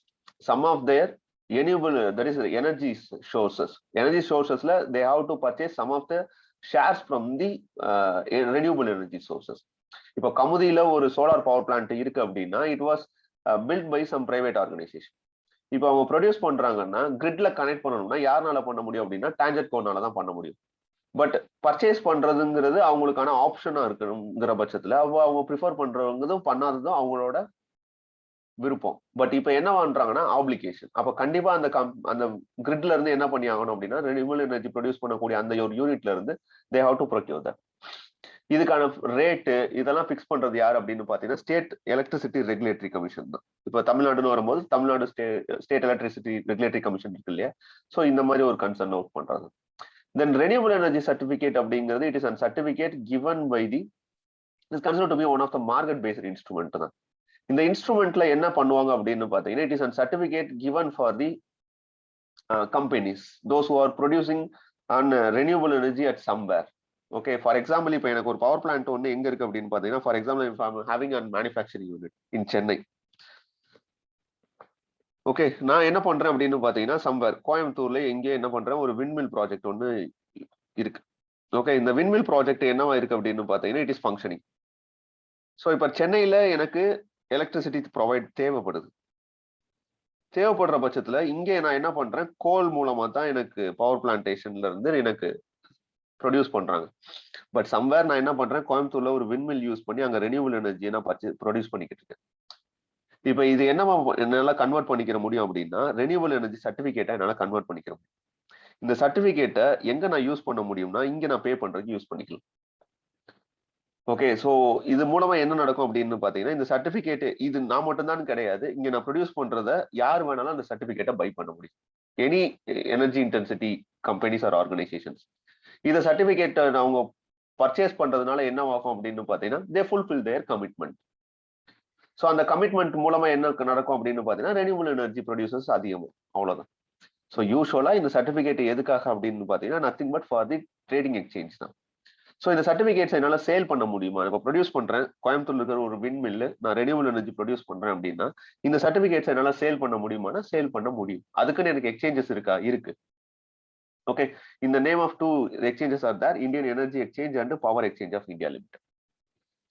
some of their renewable, that is energy sources. Energy sourcesல they have to purchase some of the shares from the renewable energy sources. இப்போ கமுதியில ஒரு solar power plant இருக்கு அப்படின்னா it was built by some private organization. இப்போ அவங்க produce பண்றாங்கன்னா கிரிட்ல connect பண்ணணும்னா யாருனால பண்ண முடியும் அப்படின்னா டான்ஜெட்கோனால தான் பண்ண முடியும். பட் பர்ச்சேஸ் பண்றதுங்கிறது அவங்களுக்கான ஆப்ஷனா இருக்குங்கிற பட்சத்துல அவங்க ப்ரிஃபர் பண்றவங்கதும் பண்ணாததும் அவங்களோட விருப்பம். பட் இப்போ என்ன பண்றாங்கன்னா ஆப்ளிகேஷன். அப்ப கண்டிப்பா அந்த கிரிட்ல இருந்து என்ன பண்ணி ஆகணும் அப்படின்னா ரெனியூபிள் எனர்ஜி ப்ரொடியூஸ் பண்ணக்கூடிய அந்த ஒரு யூனிட்ல இருந்து they have to procure that. இதுக்கான ரேட்டு இதெல்லாம் பிக்ஸ் பண்றது யார் அப்படின்னு பாத்தீங்கன்னா ஸ்டேட் எலக்ட்ரிசிட்டி ரெகுலேட்டரி கமிஷன் தான். இப்போ தமிழ்நாடுன்னு வரும்போது Tamil Nadu state electricity regulatory commission இருக்கு இல்லையா. ஸோ இந்த மாதிரி ஒரு கன்சர்ன் ஒர்க் பண்றாங்க. தென் ரெனியூபிள் எனர்ஜி சர்டிபிகேட் அப்படிங்கிறது it is an certificate given by the is considered to be one of the market paste instrument தான். இந்த இன்ஸ்ட்ருமெண்ட்ல என்ன பண்ணுவாங்க அப்படின்னு பாத்தீங்கன்னா it is an certificate given for the companies those who are producing on renewable energy at somewhere. Okay, for example இப்போ எனக்கு ஒரு power plant ஒன்று எங்க இருக்கு அப்படின்னு பாத்தீங்கன்னா for example having an manufacturing unit in Chennai. Okay, நான் என்ன பண்றேன் அப்படின்னு பாத்தீங்கன்னா சம்வேர் கோயம்புத்தூர்ல எங்கே என்ன பண்றேன் ஒரு விண்மில் ப்ராஜெக்ட் ஒன்று இருக்கு. ஓகே, இந்த விண்மில் ப்ராஜெக்ட் என்னவா இருக்கு அப்படின்னு பாத்தீங்கன்னா இட் இஸ் ஃபங்க்ஷனிங். ஸோ இப்போ சென்னையில எனக்கு எலக்ட்ரிசிட்டி ப்ரொவைட் தேவைப்படுற பட்சத்துல இங்கே நான் என்ன பண்றேன் கோல் மூலமா தான் எனக்கு பவர் பிளான்டேஷன்ல இருந்து எனக்கு ப்ரொடியூஸ் பண்றாங்க. பட் சம்வேர் நான் என்ன பண்றேன் கோயம்புத்தூர்ல ஒரு விண்மில் யூஸ் பண்ணி அங்க ரெனியூபிள் எனர்ஜியை நான் ப்ரொடியூஸ் பண்ணிக்கிட்டு இருக்கேன். இப்போ இது என்னவா என்னால கன்வெர்ட் பண்ணிக்கிற முடியும் அப்படின்னா ரெனியூபிள் எனர்ஜி சர்டிபிகேட்டை என்னால கன்வெர்ட் பண்ணிக்கிற முடியும். இந்த சர்டிபிகேட்டை எங்க நான் யூஸ் பண்ண முடியும்னா இங்க நான் பே பண்றதுக்கு யூஸ் பண்ணிக்கலாம். ஓகே, ஸோ இது மூலமா என்ன நடக்கும் அப்படின்னு பாத்தீங்கன்னா இந்த சர்டிபிகேட் இது நான் மட்டும்தான் கிடையாது, இங்க நான் ப்ரொடியூஸ் பண்றத யார் வேணாலும் அந்த சர்டிபிகேட்டை பை பண்ண முடியும். Any energy intensity companies or organisations இந்த சர்டிபிகேட்டை அவங்க பர்ச்சேஸ் பண்றதுனால என்ன ஆகும் அப்படின்னு பாத்தீங்கன்னா they fulfil their commitment. So அந்த கமிட்மெண்ட் மூலமா என்ன நடக்கும் அப்படின்னு பாத்தீங்கன்னா ரெனியூபிள் எனர்ஜி ப்ரொடியூசர்ஸ் அதிகமும், அவ்வளவுதான். ஸோ யூஸ்வலா இந்த சர்டிபிகேட் எதுக்காக அப்படின்னு பாத்தீங்கன்னா nothing but for the trading exchange தான். ஸோ இந்த சர்டிபிகேட்ஸ் என்னால் சேல் பண்ண முடியுமா? இப்போ ப்ரொடியூஸ் பண்றேன் கோயம்புத்தூர்ல இருக்கிற ஒரு விண்மில்லு நான் ரெனியூபிள் எனர்ஜி ப்ரொடியூஸ் பண்றேன் அப்படின்னா இந்த சர்டிபிகேட்ஸ் என்னால் சேல் பண்ண முடியுமானா சேல் பண்ண முடியும். அதுக்குன்னு எனக்கு எக்ஸ்சேஞ்சஸ் இருக்கா? இருக்கு. ஓகே, இந்த name of two exchanges are there, Indian energy exchange and power exchange of India limited.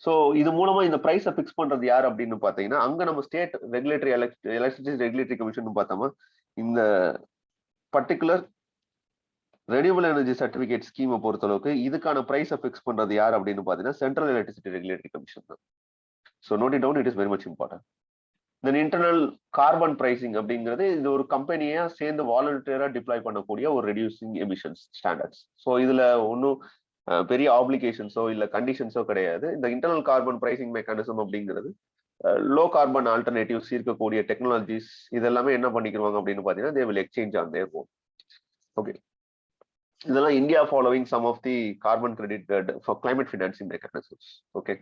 So இது மூலமா இந்த பிரைஸை பிக்ஸ் பண்றது யார் அப்படின்னு பாத்தீங்கன்னா அங்க நம்ம state regulatory electricity regulatory commission பார்த்தோமா இந்த பர்டிகுலர் ரெனியூபிள் எனர்ஜி சர்டிபிகேட் ஸ்கீமை பொறுத்தளவுக்கு இதுக்கான பிரைஸை பிக்ஸ் பண்றது யார் அப்படின்னு பாத்தீங்கன்னா சென்ட்ரல் எலக்ட்ரிசிட்டி ரெகுலேட்டரி கமிஷன் தான். So note it down, it is very much important. Then internal carbon pricing அப்படிங்கிறது இது ஒரு கம்பெனியா சேர்ந்து வாலண்டியரா டிப்ளாய் பண்ணக்கூடிய ஒரு ரெடியூசிங் எமிஷன்ஸ் ஸ்டாண்டர்ட்ஸ். ஸோ இதுல ஒன்றும் பெரிய ஆப்ளிகேஷன்ஸோ இல்லை கண்டிஷன்ஸோ கிடையாது. இந்த இன்டர்னல் கார்பன் பிரைசிங் மெக்கானிசம் அப்படிங்கிறது லோ கார்பன் ஆல்டர்னேட்டிவ்ஸ் இருக்கக்கூடிய டெக்னாலஜிஸ் இதெல்லாமே என்ன பண்ணிக்கிறாங்க அப்படின்னு பார்த்தீங்கன்னா they will exchange on their own. Okay, இதெல்லாம் India following some of the carbon credit for climate financing mechanisms. Okay,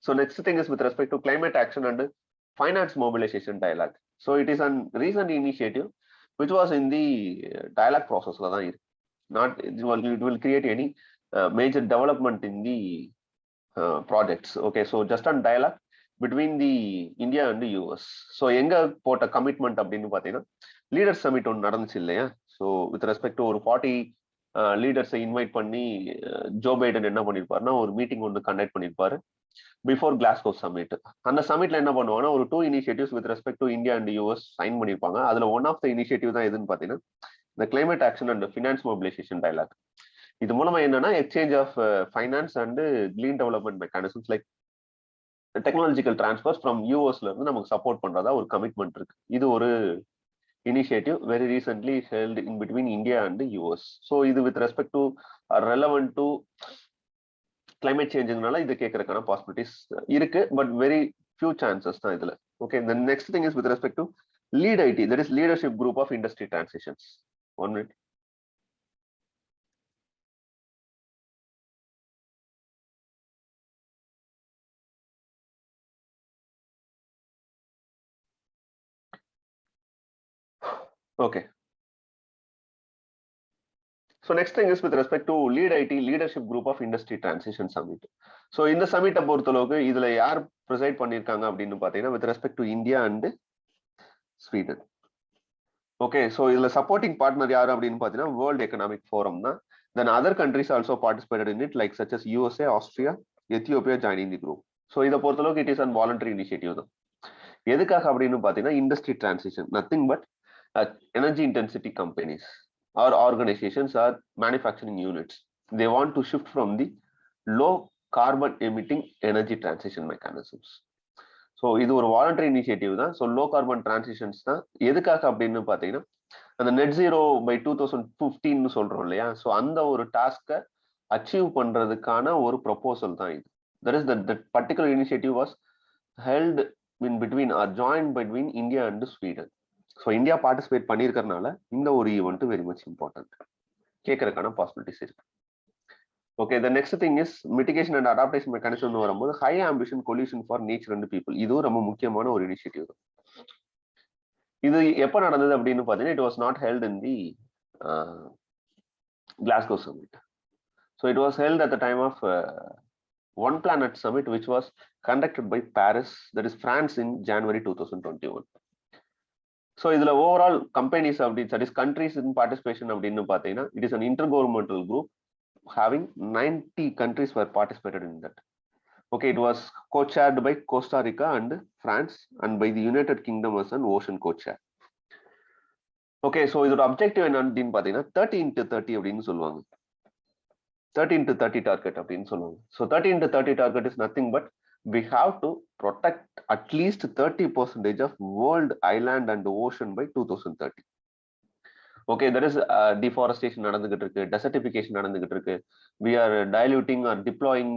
so next thing is with respect to climate action and finance mobilization dialogue. So it is a recent initiative which was in the dialogue process. Not it will create any major development in the projects. Okay, so just on dialogue between the India and the US. So enga pota commitment அப்படினு பாத்தீங்கன்னா leaders submit ஒன்று நடந்துச்சு இல்லையா? So with respect to ஒரு 40 லீடர்ஸை invite பண்ணி Joe Biden என்ன பண்ணியிருப்பாருன்னா ஒரு meeting ஒன்று கண்டக்ட் பண்ணியிருப்பாரு பிஃபோர் கிளாஸ்கோ சமிட். அந்த சமிட்ல என்ன பண்ணுவாங்கன்னா ஒரு 2 initiatives with respect to India and US sign பண்ணியிருப்பாங்க. அதுல ஒன் ஆஃப் த இனிஷியேட்டிவ் தான் எதுன்னு பாத்தீங்கன்னா இந்த climate action and finance mobilisation dialogue. இது மூலமா என்னன்னா exchange of finance and green development mechanisms like technological transfers from யூஎஸ்ல இருந்து நமக்கு சப்போர்ட் பண்றதா ஒரு கமிட்மெண்ட் இருக்கு. இது ஒரு initiative very recently held in between India and the US. So இது with respect to relevant to climate changeனால இது கேட்கறதுக்கான பாசிபிலிட்டிஸ் இருக்கு, பட் வெரி few chances தான் இதுல. Okay, the next thing is with respect to lead IT, that is leadership group of industry transitions. 1 minute. Okay, so next thing is with respect to lead IT leadership group of industry transition summit. So இந்த சமிட்டை பொறுத்தளவுக்கு இதுல யார் ப்ரெசைட் பண்ணிருக்காங்க அப்படின்னு பாத்தீங்கன்னா with respect to India and Sweden. Okay, so இதுல supporting partner யாரு அப்படின்னு பாத்தீங்கன்னா வேர்ல்ட் எக்கனாமிக் ஃபோரம் தான். Then other countries also participated in it like such as USA, Austria, Ethiopia joining the group. So இதை பொறுத்தளவுக்கு it is an voluntary initiative தான். எதுக்காக அப்படின்னு பாத்தீங்கன்னா industry transition, nothing but energy intensity companies or organisations or manufacturing units they want to shift from the low carbon emitting energy transition mechanisms. So இது ஒரு voluntary initiative தான். So low carbon transitions தான். எதுக்காக அப்படின்னு பாத்தீங்கன்னா அந்த net zero by 2015 சொல்றோம் இல்லையா? ஸோ அந்த ஒரு டாஸ்கை அச்சீவ் பண்றதுக்கான ஒரு ப்ரொபோசல் தான் இது. That is that particular initiative was held in between or join between India and Sweden. So India participate பண்ணியிருக்கறனால இந்த ஒரு ஈவெண்ட் வெரி மச் இம்பார்ட்டன்ட், கேட்கறதுக்கான பாசிபிலிட்டிஸ் இருக்கு. Okay, the next thing is mitigation and adaptation mechanism வரும்போது high ambition coalition for nature and people. இதுவும் ரொம்ப முக்கியமான ஒரு இனிஷியேட்டிவ் தான். இது எப்ப நடந்தது அப்படின்னு பாத்தீங்கன்னா it was not held in the Glasgow summit. So it was held at the time of One Planet Summit which was conducted by Paris, that is France, in January 2021. So இதுல overall companies அப்படி that is countries in participation அப்படின்னு பாத்தீங்கன்னா it is an intergovernmental group having 90 countries were participated in that. Okay, it was co-chaired by Costa Rica and France and by the United Kingdom as an ocean co-chair. Okay, so இதோட objective என்னன்னு பாத்தீங்கன்னா 30x30 அப்படின்னு சொல்லுவாங்க. 30x30 target அப்படின்னு சொல்லுவாங்க. So 30x30 target is nothing but we have to protect at least 30% of world island and ocean by 2030. Okay, there is deforestation நடந்துகிட்டு இருக்கு, desertification நடந்துகிட்டு இருக்கு. We are diluting or deploying,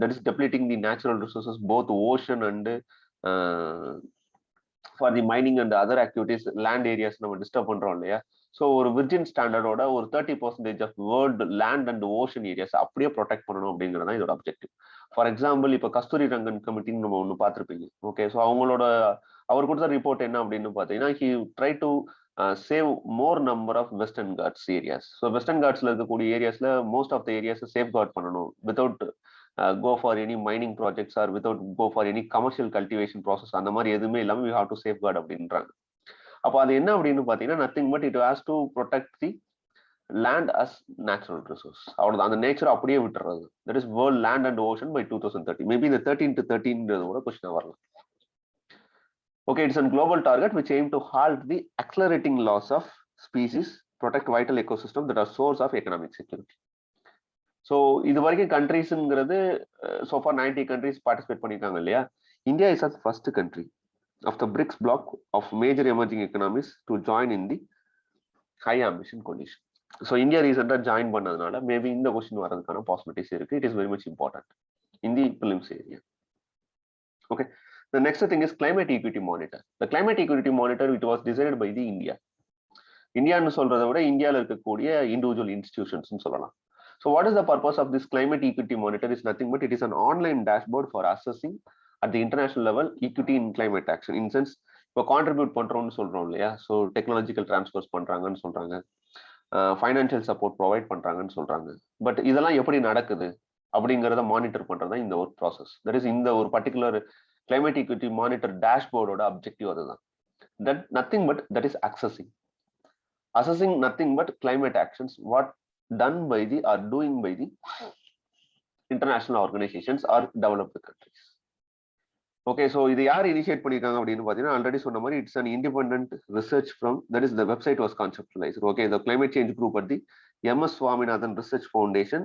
that is depleting the natural resources, both ocean and for the mining and other activities, land areas நம்ம disturb பண்றோம் இல்லையா? So ஒரு virgin ஸ்டாண்டர்டோட ஒரு 30% of world land and ocean areas அப்படியே protect பண்ணணும் அப்படிங்கிறதான் இதோட அப்ஜெக்டிவ். ஃபார் எக்ஸாம்பிள் இப்போ கஸ்தூரி ரங்கன் கமிட்டின்னு நம்ம ஒன்று பார்த்துருப்பீங்க. ஓகே, ஸோ அவர் கொடுத்த ரிப்போர்ட் என்ன அப்படின்னு பார்த்தீங்கன்னா he try to save more number of Western Ghats areas. So Western காட்ஸ்ல இருக்கக்கூடிய ஏரியாஸ்ல most of the areas safeguard பண்ணணும் without go for any mining projects or without go for any commercial cultivation process. அந்த மாதிரி எதுவுமே இல்லாமல் we have to safeguard அப்படின்றாங்க. அப்போ அது என்ன அப்படின்னு பார்த்தீங்கன்னா nothing but it has to protect the land as natural resource. அவ்வளோதான், அந்த நேச்சர் அப்படியே விட்டுறது. that is world land and ocean by 2030. Maybe இந்த 13x13 கூட கொஸ்டின் வரலாம். Okay, it's a global target which aim to halt the accelerating loss of species, protect vital ecosystem that are source of economic security. So இது வரைக்கும் கண்ட்ரிஸ்ங்கிறது sofa 90 countries participate பண்ணியிருக்காங்க இல்லையா? India is a first country. of the BRICS bloc of major emerging economies to join in the high ambition condition. So India recently joined பண்ணதுனால maybe இந்த question வரதுக்கான possibilities இருக்கு. It is very much important in the prelims area. Okay. The next thing is climate equity monitor. The climate equity monitor, it was designed by the India. இந்தியான்னு சொல்றதை விட இந்தியாவில் இருக்கக்கூடிய individual institutions சொல்லலாம். So what is the purpose of this climate equity monitor? Is nothing but it is an online dashboard for assessing at the international level equity in climate action. In sense, இப்போ contribute பண்றோம்னு சொல்றோம் இல்லையா, so technological transfers பண்றாங்கன்னு சொல்றாங்க, financial support provide பண்றாங்கன்னு சொல்றாங்க. But இதெல்லாம் எப்படி நடக்குது அப்படிங்கிறத மானிட்டர் பண்றது தான் இந்த ஒரு ப்ராசஸ். தட் இஸ் இந்த ஒரு பர்டிகுலர் கிளைமேட் ஈக்விட்டி மானிட்டர் டேஷ்போர்டோட அப்ஜெக்டிவ் அதுதான். That nothing but that is assessing nothing but climate actions what done by the or doing by the international organizations or developed countries. Okay, so இது யார் initiate பண்ணிருக்காங்க அப்படின்னு பாத்தீங்கன்னா already சொன்ன மாதிரி it's an independent research from, that is the website was conceptualized. Okay, the climate change group at the MS Swaminathan Research Foundation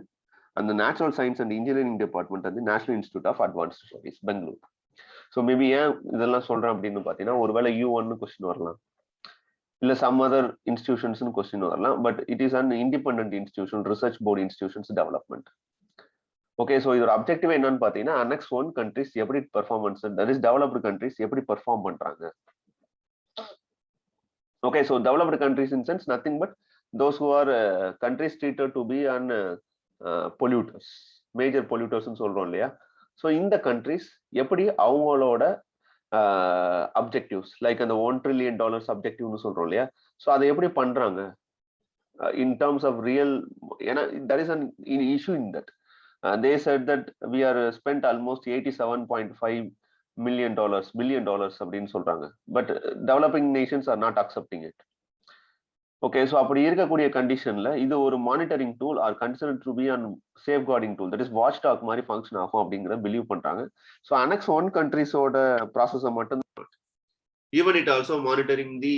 and the Natural Science and Engineering Department at the National Institute of Advanced Studies, Bangalore. So maybe ஏன் இதெல்லாம் சொல்றேன் அப்படின்னு பாத்தீங்கன்னா ஒருவேளை U1 question வரலாம், இல்ல some other institutions question வரலாம், but it is an independent institution, research board institutions development. Okay, so இதோட objective என்னன்னு பாத்தீங்கன்னா annex 1 countries எப்படி performance, that is developed countries எப்படி perform பண்றாங்க. Okay, so developed countries in sense nothing but those who are countries treated to be an polluters, major polluters னு சொல்றோம் இல்லையா. So இந்த countries எப்படி அவங்களோட objectives like அந்த $1 trillion objectiveனு சொல்றோம் இல்லையா, ஸோ அதை எப்படி பண்றாங்க in terms of real, ஏன்னா there is an issue in that. They said that we are spent almost $87.5 billion அப்படின்னு சொல்றாங்க, but developing nations are not accepting it. Okay, so அப்படி இருக்கக்கூடிய கண்டிஷன்ல இது ஒரு monitoring tool or considered to be an safeguarding tool, that is watchdog மாதிரி function ஆகும் அப்படிங்கிறத பிலீவ் பண்றாங்க. ஸோ அனெக்ஸ் 1 கண்ட்ரிஸோட ப்ராசஸை மட்டும் even it also monitoring the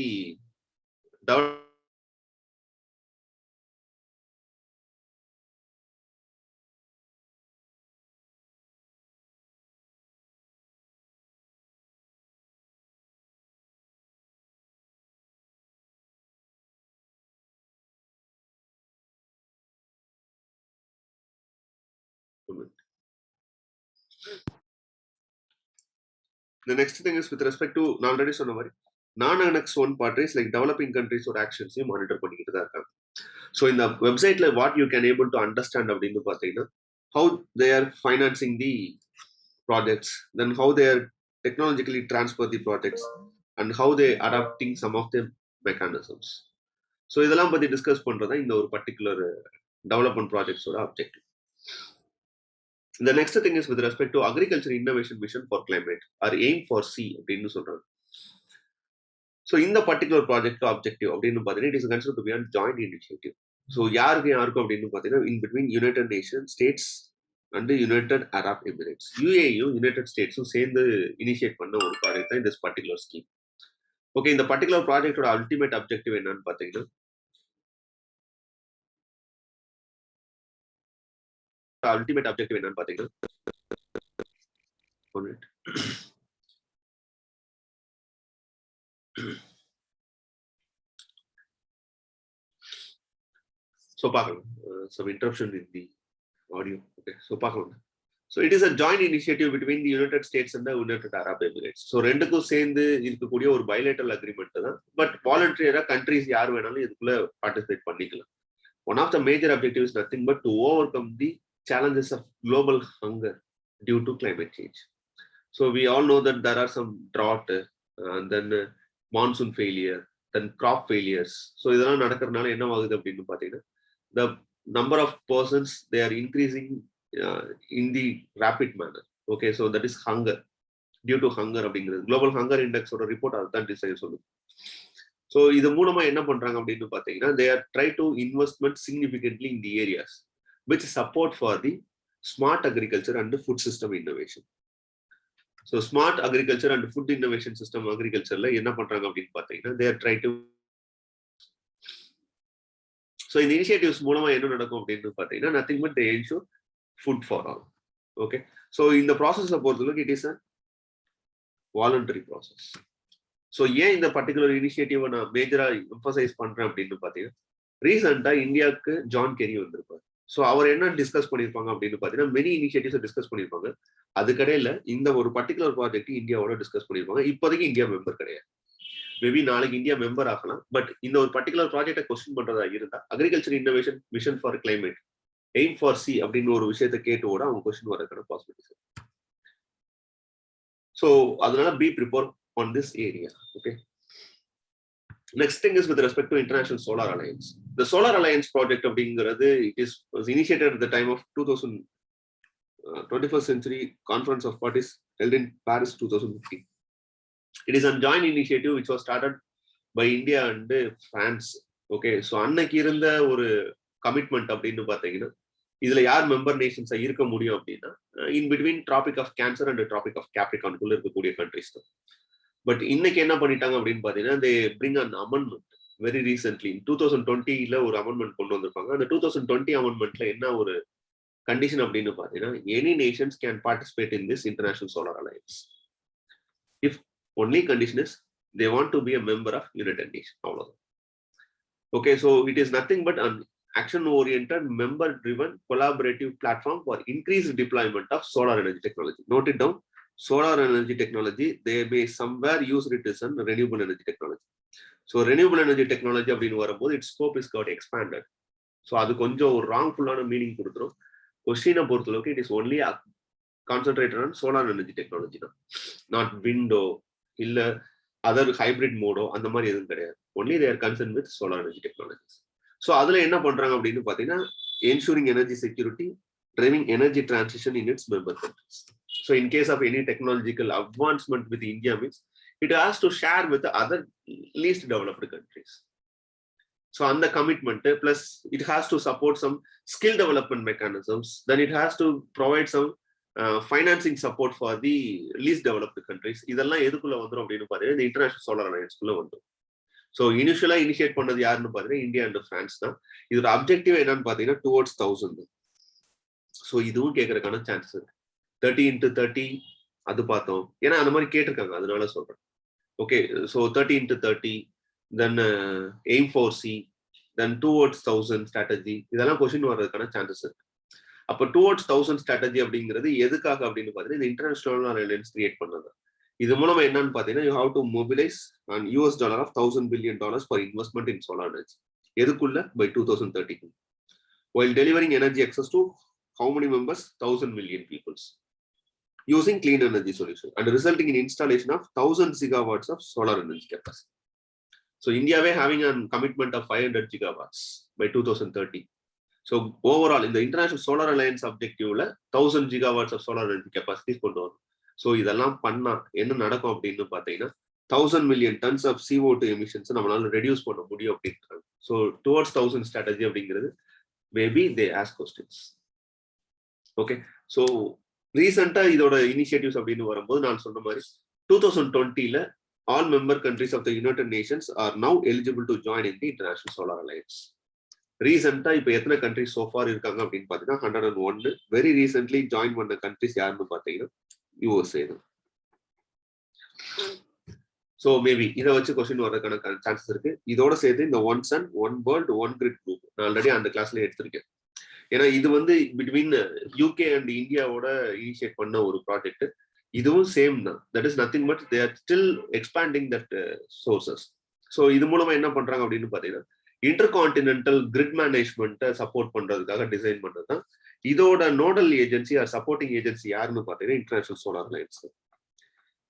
The next thing is with respect to நான் ஆல்ரெடி சொன்ன மாதிரி non-annex 1 parties like developing countries or actions monitor பண்ணிக்கிட்டு தான் இருக்காங்க. ஸோ இந்த வெப்சைட்ல what you can able to understand அப்படின்னு பார்த்தீங்கன்னா how they are financing the projects, then how they are technologically transfer the projects and how they adapting some of the mechanisms. So இதெல்லாம் பத்தி discuss பண்றதா இந்த ஒரு particular development ப்ராஜெக்ட்ஸோட objective. The next thing is with respect to agriculture innovation vision for climate or aim for C அப்படின்னு சொல்றாங்க. So இந்த particular project objective அப்படின்னு பார்த்தீங்கன்னா it is considered to be a joint initiative. So யாருக்கும் அப்படின்னு பார்த்தீங்கன்னா in between United Nation States and United Arab Emirates, யுஏயும் United ஸ்டேட்ஸும் சேர்ந்து இனிஷியேட் பண்ண ஒரு ப்ராஜெக்ட் தான் இந்த பர்டிகுலர் ஸ்கீம். ஓகே, இந்த பர்டிகுலர் ப்ராஜெக்டோட அல்டிமேட் அப்ஜெக்டிவ் என்னன்னு பார்த்தீங்கன்னா so பார்க்கலாம், some interruption in the audio. Okay, so பார்க்கலாம். So it is a joint initiative between the United States and the United Arab Emirates. So ரெண்டுக்கும் சேர்ந்து இருக்கக்கூடிய ஒரு bilateral agreement தான், பட் வாலண்டரியா கண்ட்ரிஸ் யார் வேணாலும் இதுக்குள்ள பார்ட்டிசிபேட் பண்ணிக்கலாம். One of the major objectives is nothing but to overcome the challenges of global hunger due to climate change. So we all know that there are some drought, and then monsoon failure, then crop failures. So இதெல்லாம் நடக்கிறதுனால என்ன ஆகுது அப்படின்னு பார்த்தீங்கன்னா the number of persons they are increasing in the rapid manner. Okay, so that is hunger, due to hunger அப்படிங்கிறது global hunger index ஓட report அதுதான் design சொல்லுது. ஸோ இது மூலமா என்ன பண்றாங்க அப்படின்னு பார்த்தீங்கன்னா they are try to investment significantly in the areas which support for the smart agriculture and the food system innovation. So smart agriculture and food innovation system agricultureல என்ன பண்றாங்க அப்படின்னு பார்த்தீங்கன்னா they are try to. So இந்த initiatives மூலமா என்ன நடக்கும் அப்படின்னு பார்த்தீங்கன்னா nothing but they ensure food for all. Okay, so இந்த ப்ராசஸை பொறுத்தவரைக்கும் it is a voluntary process. So ஏன் இந்த பர்டிகுலர் இனிஷியேட்டிவ் நான் மேஜராக எம்பசைஸ் பண்றேன் அப்படின்னு பார்த்தீங்கன்னா, ரீசெண்டா இந்தியாவுக்கு ஜான் கெரி வந்திருப்பார். ஸோ அவர் என்ன டிஸ்கஸ் பண்ணியிருப்பாங்க அப்படின்னு பார்த்தீங்கன்னா, மெனி இனிஷியேட்டிவ்ஸ் டிஸ்கஸ் பண்ணியிருப்பாங்க. அதுக்கடையில இந்த ஒரு பர்டிகுலர் ப்ராஜெக்ட் இந்தியாவோட டிஸ்கஸ் பண்ணியிருப்பாங்க. இப்போதைக்கு இந்தியா மெம்பர் கிடையாது. மேபி நாளைக்கு இந்தியா மெம்பர் ஆகலாம். பட் இந்த ஒரு பர்டிகுலர் ப்ராஜெக்டை கொஸ்டின் பண்றதா இருந்தா agriculture innovation mission for climate aim for C அப்படின்னு ஒரு விஷயத்தை கேட்டோட அவங்க கொஸ்டின் வரதுக்கான பாசிபிலிட்டிஸ். ஸோ அதனால B prepare on this area. Okay. Next thing is with respect to International Solar Alliance. The Solar Alliance project of being was initiated at the time of 21st Century Conference of Parties held in Paris 2015. It is a joint initiative which was started by India and France. Okay, so அன்னைக்கு இருந்த ஒரு commitment அப்படின்னு பார்த்தீங்கன்னா, இதுல யார் member நேஷன்ஸா இருக்க முடியும் அப்படின்னா, in between Tropic of Cancer and Tropic of கேப்ரிகான்குள்ள இருக்கக்கூடிய கண்ட்ரிஸ் தான். பட் இன்னைக்கு என்ன பண்ணிட்டாங்க அப்படின்னு பாத்தீங்கன்னா, they bring an amendment very recently. 2020ல ஒரு அமெண்ட்மெண்ட் கொண்டு வந்திருப்பாங்க. அந்த 2020 அமெண்ட்மெண்ட்ல என்ன ஒரு கண்டிஷன் அப்படின்னு பாத்தீங்கன்னா, any nations can participate in this International Solar Alliance if only condition is they want to be a member of United Nations. அவ்வளவுதான். Okay, so it is nothing but an action-oriented, member-driven, collaborative platform for increased deployment of solar energy technology. Note it down. Solar energy technology, they may somewhere use it as a renewable energy technology. So renewable energy technology அப்படின்னு வரும்போது its scope is got expanded. So அது கொஞ்சம் ஒரு wrongful-ஆன meaning கொடுத்துரும். கொஸ்டினை பொறுத்தளவுக்கு it is only concentrated on solar energy technology தான், not window இல்ல அதர் ஹைபிரிட் மோடோ அந்த மாதிரி எதுவும் கிடையாது. only they are concerned with solar energy technologies. So அதுல என்ன பண்றாங்க அப்படின்னு பாத்தீங்கன்னா, ensuring energy security, driving energy transition in its member countries. So in case of any technological advancement with India means it has to share with the other least developed countries. So on the commitment plus it has to support some skill development mechanisms, then it has to provide some financing support for the least developed countries. இதெல்லாம் எதுக்குள்ள வந்துரும் அப்படின்னு பாத்தீங்கன்னா, இந்த international solar அலையன்ஸ்குள்ள வந்துரும். So இனிஷியலா initiate பண்ணது யாருன்னு பாத்தீங்கன்னா இந்தியா அண்ட் பிரான்ஸ் தான். இதோட அப்ஜெக்டிவ் என்னன்னு பாத்தீங்கன்னா டுவர்ட்ஸ் 1000. ஸோ இதுவும் கேட்கறதுக்கான சான்சஸ் இருக்கு. 30 into 30 அது பார்த்தோம், ஏன்னா அந்த மாதிரி கேட்டிருக்காங்க, அதனால சொல்றேன். Okay, so 30 into 30, then aim for C, then towards 1000 strategy, இதெல்லாம் கொஸ்டின் வர்றதுக்கான சான்சஸ் இருக்கு. அப்போ டுவர்ட்ஸ் 1000 ஸ்ட்ராட்டஜி அப்படிங்கிறது எதுக்காக அப்படின்னு பார்த்தீங்கன்னா, இந்த இன்டர்நேஷனல் அலையன்ஸ் கிரியேட் பண்ணது. இது மூலமா என்னன்னு பார்த்தீங்கன்னா, you have to mobilise on $1 of $1000 billion for investment in solar energy. எதுக்குள்ள? By 2032. while delivering energy access to how many members? 1,000 million people using clean energy solution and resulting in installation of 1,000 gigawatts of solar energy capacity. So India way having a commitment of 500 gigawatts by 2030. So overall in the International Solar Alliance objective 1,000 gigawatts of solar energy capacity is கொண்டு வரும். So இதெல்லாம் பண்ணா என்ன நடக்கும் அப்படின்னு பார்த்தீங்கன்னா, 1,000 million tons of CO2 emissions நம்மளால reduce பண்ண முடியும் அப்படின்றாங்க. So towards 1,000 strategy அப்படிங்கிறது maybe they ask questions. Okay, so ரீசெண்டா இதோட இனிஷியேட்டிவ்ஸ் அப்படின்னு வரும்போது நான் சொன்ன மாதிரி 2020ல all member countries of the United Nations are now eligible to join in the International Solar Alliance. ரீசெண்டா இப்ப எத்தனை கண்ட்ரிஸ் சோஃபார் இருக்காங்க அப்படின்னு பாத்தீங்கன்னா 101. வெரி ரீசென்ட்லி ஜாயின் பண்ண கண்ட்ரிஸ் யாருன்னு பாத்தீங்கன்னா USA தான். ஸோ மேபி இதை வச்சு கொஸ்டின் வர்றதுக்கான சான்சஸ் இருக்கு. இதோட சேர்த்து இந்த one Sun one world one grid group நான் ஆல்ரெடி அந்த கிளாஸ்ல எடுத்திருக்கேன். ஏன்னா இது வந்து பிட்வீன் UK அண்ட் இந்தியாவோட இனிஷியேட் பண்ண ஒரு ப்ராஜெக்ட். இதுவும் சேம் தான். That is nothing but they are still expanding that sources. So இது மூலமா என்ன பண்றாங்க அப்படின்னு பாத்தீங்கன்னா, இன்டர்கான்டினென்டல் கிரிட் மேனேஜ்மெண்ட்டை சப்போர்ட் பண்றதுக்காக டிசைன் பண்றது தான். இதோட nodal agency are supporting agency யாருன்னு பாத்தீங்கன்னா இன்டர்நேஷனல் சோலார் அலையன்ஸ்.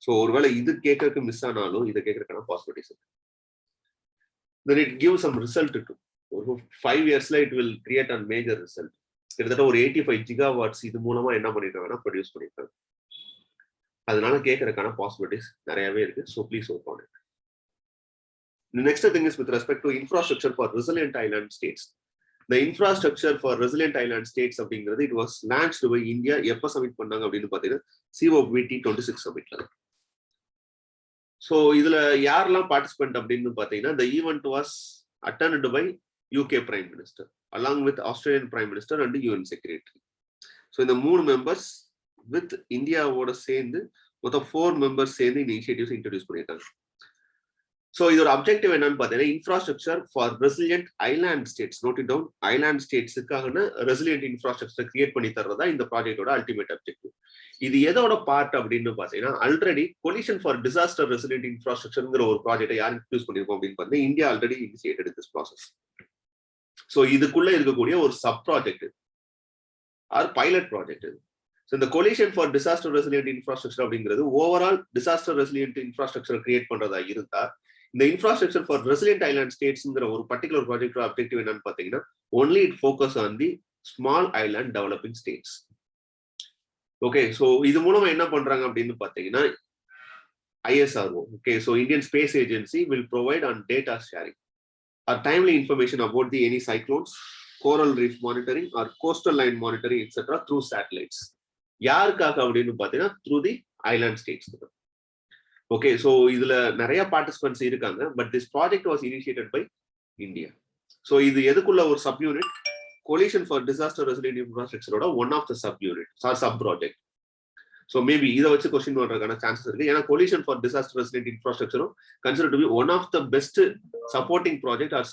ஸோ ஒருவேளை இது கேட்கறதுக்கு மிஸ் ஆனாலும் இதை கேட்கறதுக்கான பாசிபிலிட்டிஸ் இருக்கு. Then it gives some result to 5 yearsல it will create a major result. கிட்டத்தட்ட ஒரு 85 gigawatts இது மூலமா என்ன பண்ணிருக்காங்கன்னா ப்ரொடியூஸ் பண்ணிருக்காங்க. அதனால கேட்கறதுக்கான பாசிபிலிட்டிஸ் நிறையவே இருக்கு. So please work on it. The next thing is with respect to infrastructure for resilient island states. The infrastructure for resilient island states அப்படிங்கிறது it was launched by India. எப்ப submit பண்ணாங்க அப்படின்னு பாத்தீங்கன்னா COP26 சப்மிட்ல. So இதுல யாரெல்லாம் participant அப்படின்னு பாத்தீங்கன்னா, the event was attended by UK Prime Minister along with Australian Prime Minister and UN Secretary. So இந்த 3 மெம்பர்ஸ் வித் இந்தியாவோட சேர்ந்து மொத்தம் 4 மெம்பர்ஸ் சேர்ந்து இந்த இனிஷியேட்டிவ்ஸ் இன்ட்ரடியூஸ் பண்ணியிருக்காங்க. ஸோ இதோட அப்ஜெக்டிவ் என்னன்னு பார்த்தீங்கன்னா infrastructure for resilient island states, note it down, island ஸ்டேட்ஸுக்கான ரெசிலியன்ட் இன்ஃப்ராஸ்ட்ரக்சர் கிரியேட் பண்ணி தர்றதா இந்த ப்ராஜெக்டோட அல்டிமேட் அப்ஜெக்டிவ். இது எதோட பார்ட் அப்படின்னு பார்த்தீங்கன்னா already coalition for disaster resilient இன்ஃப்ராஸ்ட்ரக்சர்ங்கிற ஒரு ப்ராஜெக்டை யார் இன்ட்ரடியூஸ் பண்ணியிருக்கோம் அப்படின்னு பார்த்தீங்கன்னா India already initiated this process. So இதுக்குள்ள இருக்கக்கூடிய ஒரு sub project or pilot project. So இந்த coalition for disaster resilient infrastructure அப்படிங்கிறது overall disaster resilient infrastructure create பண்றதா இருந்தா இந்த இன்ஃப்ராஸ்ட்ரக்சர் ஃபார் ரெசிலியன்ட் ஐலாண்ட் ஸ்டேட்ஸ்ங்கிற ஒரு பர்டிகுலர் ப்ராஜெக்ட் அப்ஜெக்டிவ் என்னன்னு பார்த்தீங்கன்னா only it focus on the small island developing states. Okay, so இது மூலமா என்ன பண்றாங்க அப்படின்னு பார்த்தீங்கன்னா ISRO, okay, so Indian space agency will provide on data sharing or timely information about the any cyclones, coral reef monitoring or coastal line monitoring etcetera through satellites. யாருக்காக அப்படின்னு பார்த்தீங்கன்னா through the island states. Okay, so இதுல நிறைய participants இருக்காங்க, but this project was initiated by India. So இது எதுக்குள்ள ஒரு sub unit, coalition for disaster resilient இன்ஃப்ராஸ்ட்ரக்சரோட one of the sub unit sub project. So maybe இதை வச்சு கொஸ்டின் வர்றதுக்கான சான்சஸ் இருக்கு. ஏன்னா கொலிஷன் ஃபார் டிசாஸ்டர் ரெசிலியன்ட் இன்ஃப்ராஸ்ட்ரக்சரும் consider to be one of the best supporting project or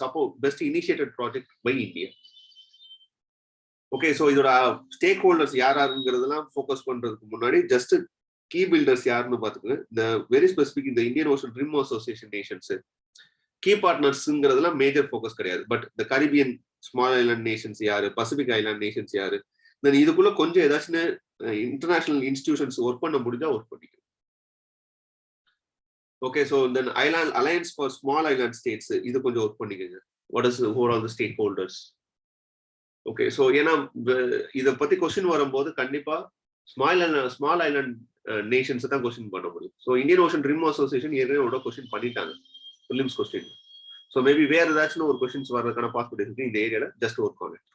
best initiated project by India. Okay, so இதோட stakeholders யாருங்கிறதுலாம் focus பண்றதுக்கு முன்னாடி ஜஸ்ட் கீ பில்டர்ஸ் யாருன்னு பாத்துக்கோங்க. இந்த வெரி ஸ்பெசிபிக் இந்த Indian ocean rim association nations key பார்ட்னர்ஸ்ங்கிறதுலாம் major focus கிடையாது. பட் இந்த கரிபியன் ஸ்மால் ஐலாண்ட் நேஷன்ஸ் யாரு, பசிபிக் ஐலாண்ட் நேஷன்ஸ் யாரு, தென் இதுக்குள்ள கொஞ்சம் ஏதாச்சும் இன்டர்நேஷனல் இன்ஸ்டிடியூஷன்ஸ் ஒர்க் பண்ண முடிஞ்சா ஒர்க் பண்ணிக்கணும். Okay, so then island alliance for small island states இது கொஞ்சம் ஒர்க் பண்ணிக்கோங்க. What is who are the stack holders. Okay, so ஏன்னா இதை பத்தி கொஸ்டின் வரும்போது கண்டிப்பா ஸ்மால் ஐலாண்ட் நேஷன்ஸ் தான் கொஸ்டின் பண்ண முடியும். So Indian ocean rim association ஏற்கனவே கொஸ்டின் பண்ணிட்டாங்க பிலிம்ஸ் கொஸ்டின். ஸோ மேபி வேற ஏதாச்சும் ஒரு கொஸ்டின்ஸ் வர்றதுக்கான பாசிபிலிட்டி இருக்கு இந்த ஏரியால. Just work on it.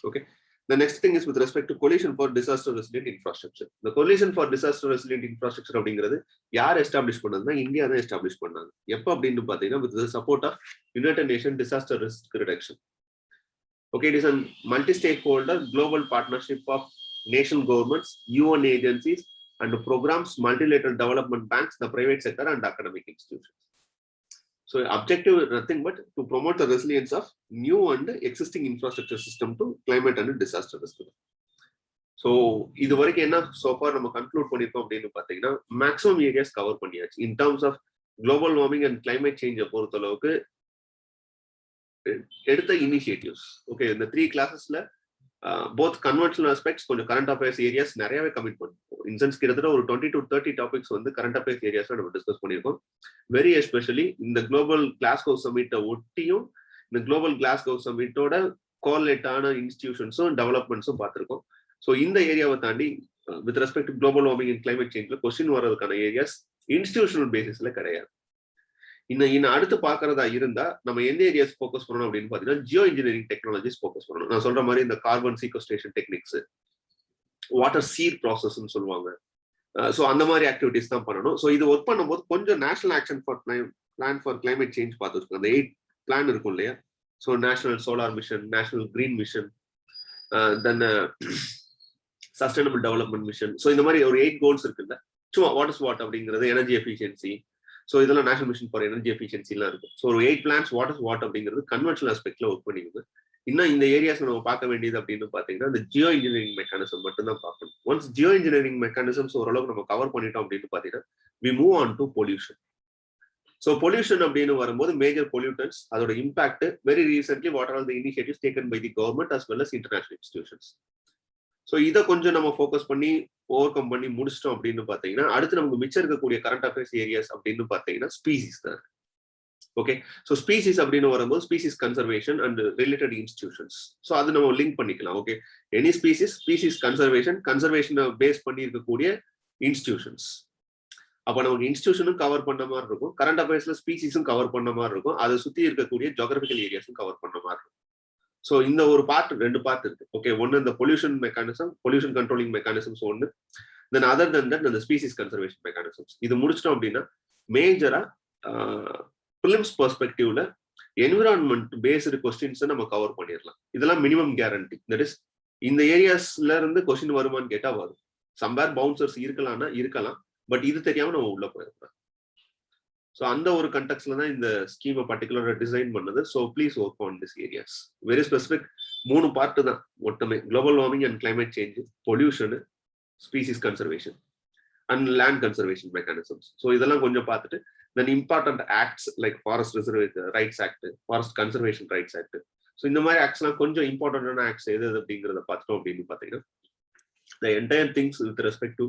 Okay, the next thing is with respect to coalition for disaster resilient infrastructure. The coalition for disaster resilient infrastructure அப்படிங்கிறது யார் எஸ்டாப்ளிஷ் பண்ணதுன்னா இந்தியா தான் எஸ்டாப்ளிஷ் பண்ணாங்க. எப்போ அப்படின்னு பார்த்தீங்கன்னா with the support of United Nations Disaster Risk Reduction. Okay, it is a multi-stakeholder global partnership of nation governments, UN agencies and programs, multilateral development banks, the private sector and academic institutions. So objective is nothing but to promote the resilience of new and existing infrastructure system to climate and disaster risk. So இது வரைக்கும் என்ன so far நம்ம conclude பண்ணிருக்கோம் அப்படின்னு பார்த்தீங்கன்னா maximum areas cover பண்ணியாச்சு. In terms of global warming and climate சேஞ்சை பொறுத்த அளவுக்கு எடுத்த இனிஷியேட்டிவ்ஸ். ஓகே, இந்த 3 கிளாஸஸ்ல போத் கன்வென்ஷனல் ஆஸ்பெக்ட்ஸ், கொஞ்சம் கரண்ட் அஃபேர்ஸ் ஏரியாஸ் நிறையவே கமிட் பண்ணிருக்கோம். இன்சென்ஸ் கிட்டத்தட்ட ஒரு 20 to 30 topics current affairs areas நம்ம டிஸ்கஸ் பண்ணியிருக்கோம். வெரி எஸ்பெஷலி இந்த குளோபல் கிளாஸ்கோ சமிட்டை ஒட்டியும் இந்த குளோபல் கிளாஸ்கோ சமிட்டோட கோஆர்டினேட்டான இன்ஸ்டிடியூஷன்ஸும் டெவலப்மெண்ட்ஸும் பார்த்துருக்கோம். ஸோ இந்த ஏரியாவை தாண்டி with respect to global warming and climate சேஞ்ச்ல கொஸ்டின் வர்றதுக்கான ஏரியாஸ் இன்ஸ்டிடியூஷனல் பேசிஸ்ல கிடையாது. இன்னும் அடுத்து பாக்குறதா இருந்தா நம்ம எந்த ஏரியாஸ் ஃபோக்கஸ் பண்ணணும் அப்படின்னு பாத்தீங்கன்னா ஜியோ இன்ஜினியரிங் டெக்னாலஜிஸ் ஃபோக்கஸ் பண்ணணும். நான் சொல்ற மாதிரி இந்த carbon sequestration techniques, water seat ப்ராசஸ்ன்னு சொல்லுவாங்க. ஸோ அந்த மாதிரி ஆக்டிவிட்டிஸ் தான் பண்ணணும். ஸோ இது ஒர்க் பண்ணும்போது கொஞ்சம் national action for plan for climate change பார்த்துருக்கோம். அந்த 8 பிளான் இருக்கும் இல்லையா. So national solar mission, national green mission, then sustainable development mission. So இந்த மாதிரி ஒரு 8 கோல்ஸ் இருக்குல்ல. சும்மா வாட் இஸ் வாட் அப்படிங்கிறது எனர்ஜி எஃபிஷியன்சி. ஸோ இதெல்லாம் நேஷனல் மிஷன் ஃபார் எனர்ஜி எஃபிஷியன்சிலாம் இருக்கும். ஸோ ஒரு 8 பிளான்ஸ் வாட் இஸ் வாட் அப்படிங்கிறது கன்வென்ஷனல் ஆஸ்பெக்ட்ல ஒர்க் பண்ணிக்குது. இன்னும் இந்த ஏரியாஸ் நம்ம பார்க்க வேண்டியது அப்படின்னு பார்த்தீங்கன்னா இந்த ஜியோ இன்ஜினியரிங் மெக்கானிசம் மட்டும் தான் பார்க்கணும். ஒன்ஸ் ஜியோ இன்ஜினியரிங் மெக்கானிசம்ஸ் ஓரளவுக்கு நம்ம கவர் பண்ணிட்டோம் அப்படின்னு பார்த்தீங்கன்னா we move on to pollution. So pollution அப்படின்னு வரும்போது மேஜர் பொல்யூட்டன்ஸ், அதோட impact, very recently what are the initiatives taken by the government as well as international institutions. So இதை கொஞ்சம் நம்ம ஃபோக்கஸ் பண்ணி ஓவர் கம் பண்ணி முடிச்சிட்டோம் அப்படின்னு பார்த்தீங்கன்னா அடுத்து நமக்கு மிச்சம் இருக்கக்கூடிய கரண்ட் அஃபேர்ஸ் ஏரியாஸ் அப்படின்னு பார்த்தீங்கன்னா ஸ்பீசிஸ் தான். ஓகே, ஸோ ஸ்பீசிஸ் அப்படின்னு வரும்போது species conservation and related institutions. So அது நம்ம லிங்க் பண்ணிக்கலாம். ஓகே, எனி ஸ்பீசிஸ் கன்சர்வேஷனை பேஸ் பண்ணி இருக்கக்கூடிய இன்ஸ்டிடியூஷன்ஸ். அப்போ நமக்கு இன்ஸ்டிடியூஷனும் கவர் பண்ண மாதிரி இருக்கும், கரண்ட் அஃபேர்ஸ்ல ஸ்பீசிஸும் கவர் பண்ண மாதிரி இருக்கும், அதை சுற்றி இருக்கக்கூடிய ஜியோகிராபிக்கல் ஏரியாஸும் கவர் பண்ண மாதிரி இருக்கும். ஸோ இந்த ஒரு ரெண்டு பார்ட் இருக்கு. ஓகே, ஒன்னு இந்த pollution mechanism, pollution controlling mechanisms ஒன்னு, தென் அதர் தென் தட் இந்த ஸ்பீசிஸ் கன்சர்வேஷன் மெக்கானிசம்ஸ். இது முடிச்சிட்டோம் அப்படின்னா மேஜரா பிலிம்ஸ் பெர்ஸ்பெக்டிவ்ல என்விரான்மெண்ட் பேஸ்டு கொஸ்டின்ஸை நம்ம கவர் பண்ணிடலாம். இதெல்லாம் மினிமம் கேரண்டி. தட் இஸ் இந்த ஏரியாஸ்ல இருந்து கொஸ்டின் வருமானு கேட்டா வரும். சம்பேர் பவுன்சர்ஸ் இருக்கலாம்னா இருக்கலாம், பட் இது தெரியாம நம்ம உள்ள போயிடக்கூடாது. ஸோ அந்த ஒரு கண்டெக்ட்ல தான் இந்த ஸ்கீமை பர்டிகுலராக டிசைன் பண்ணது. So please work on this areas. Very specific 3 part தான் மொத்தமே. Global warming and climate change, pollution, species conservation and land conservation mechanisms. So இதெல்லாம் கொஞ்சம் பார்த்துட்டு then important acts like forest rights act, forest conservation rights act. So இந்த மாதிரி ஆக்ட்ஸ்லாம் கொஞ்சம் இம்பார்ட்டன்டான acts எது அப்படிங்கிறத பார்த்துட்டோம் அப்படின்னு பார்த்தீங்கன்னா the entire things with respect to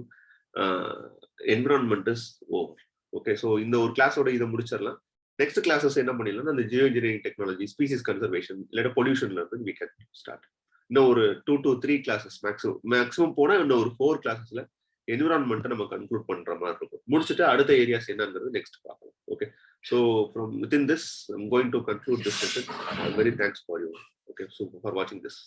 environment is over. Okay, so இந்த ஒரு கிளாஸோட இதை முடிச்சிடலாம். நெக்ஸ்ட் கிளாஸஸ் என்ன பண்ணிடலாம், அந்த Jio engineering technology, species conservation இல்லாட்ட பொல்யூஷன்ல இருந்து we can start. இன்னும் ஒரு 2 to 3 கிளாஸஸ் மேக்ஸிமம் போனா இன்னும் ஒரு 4 கிளாஸஸ்ல என்விரான்மெண்ட்டை நம்ம கன்க்ளூட் பண்ற மாதிரி இருக்கும். முடிச்சுட்டு அடுத்த ஏரியாஸ் என்னங்கிறது நெக்ஸ்ட் பார்க்கலாம். Okay, so from within this I'm going to conclude this session. Very thanks for you. Okay, so for watching this.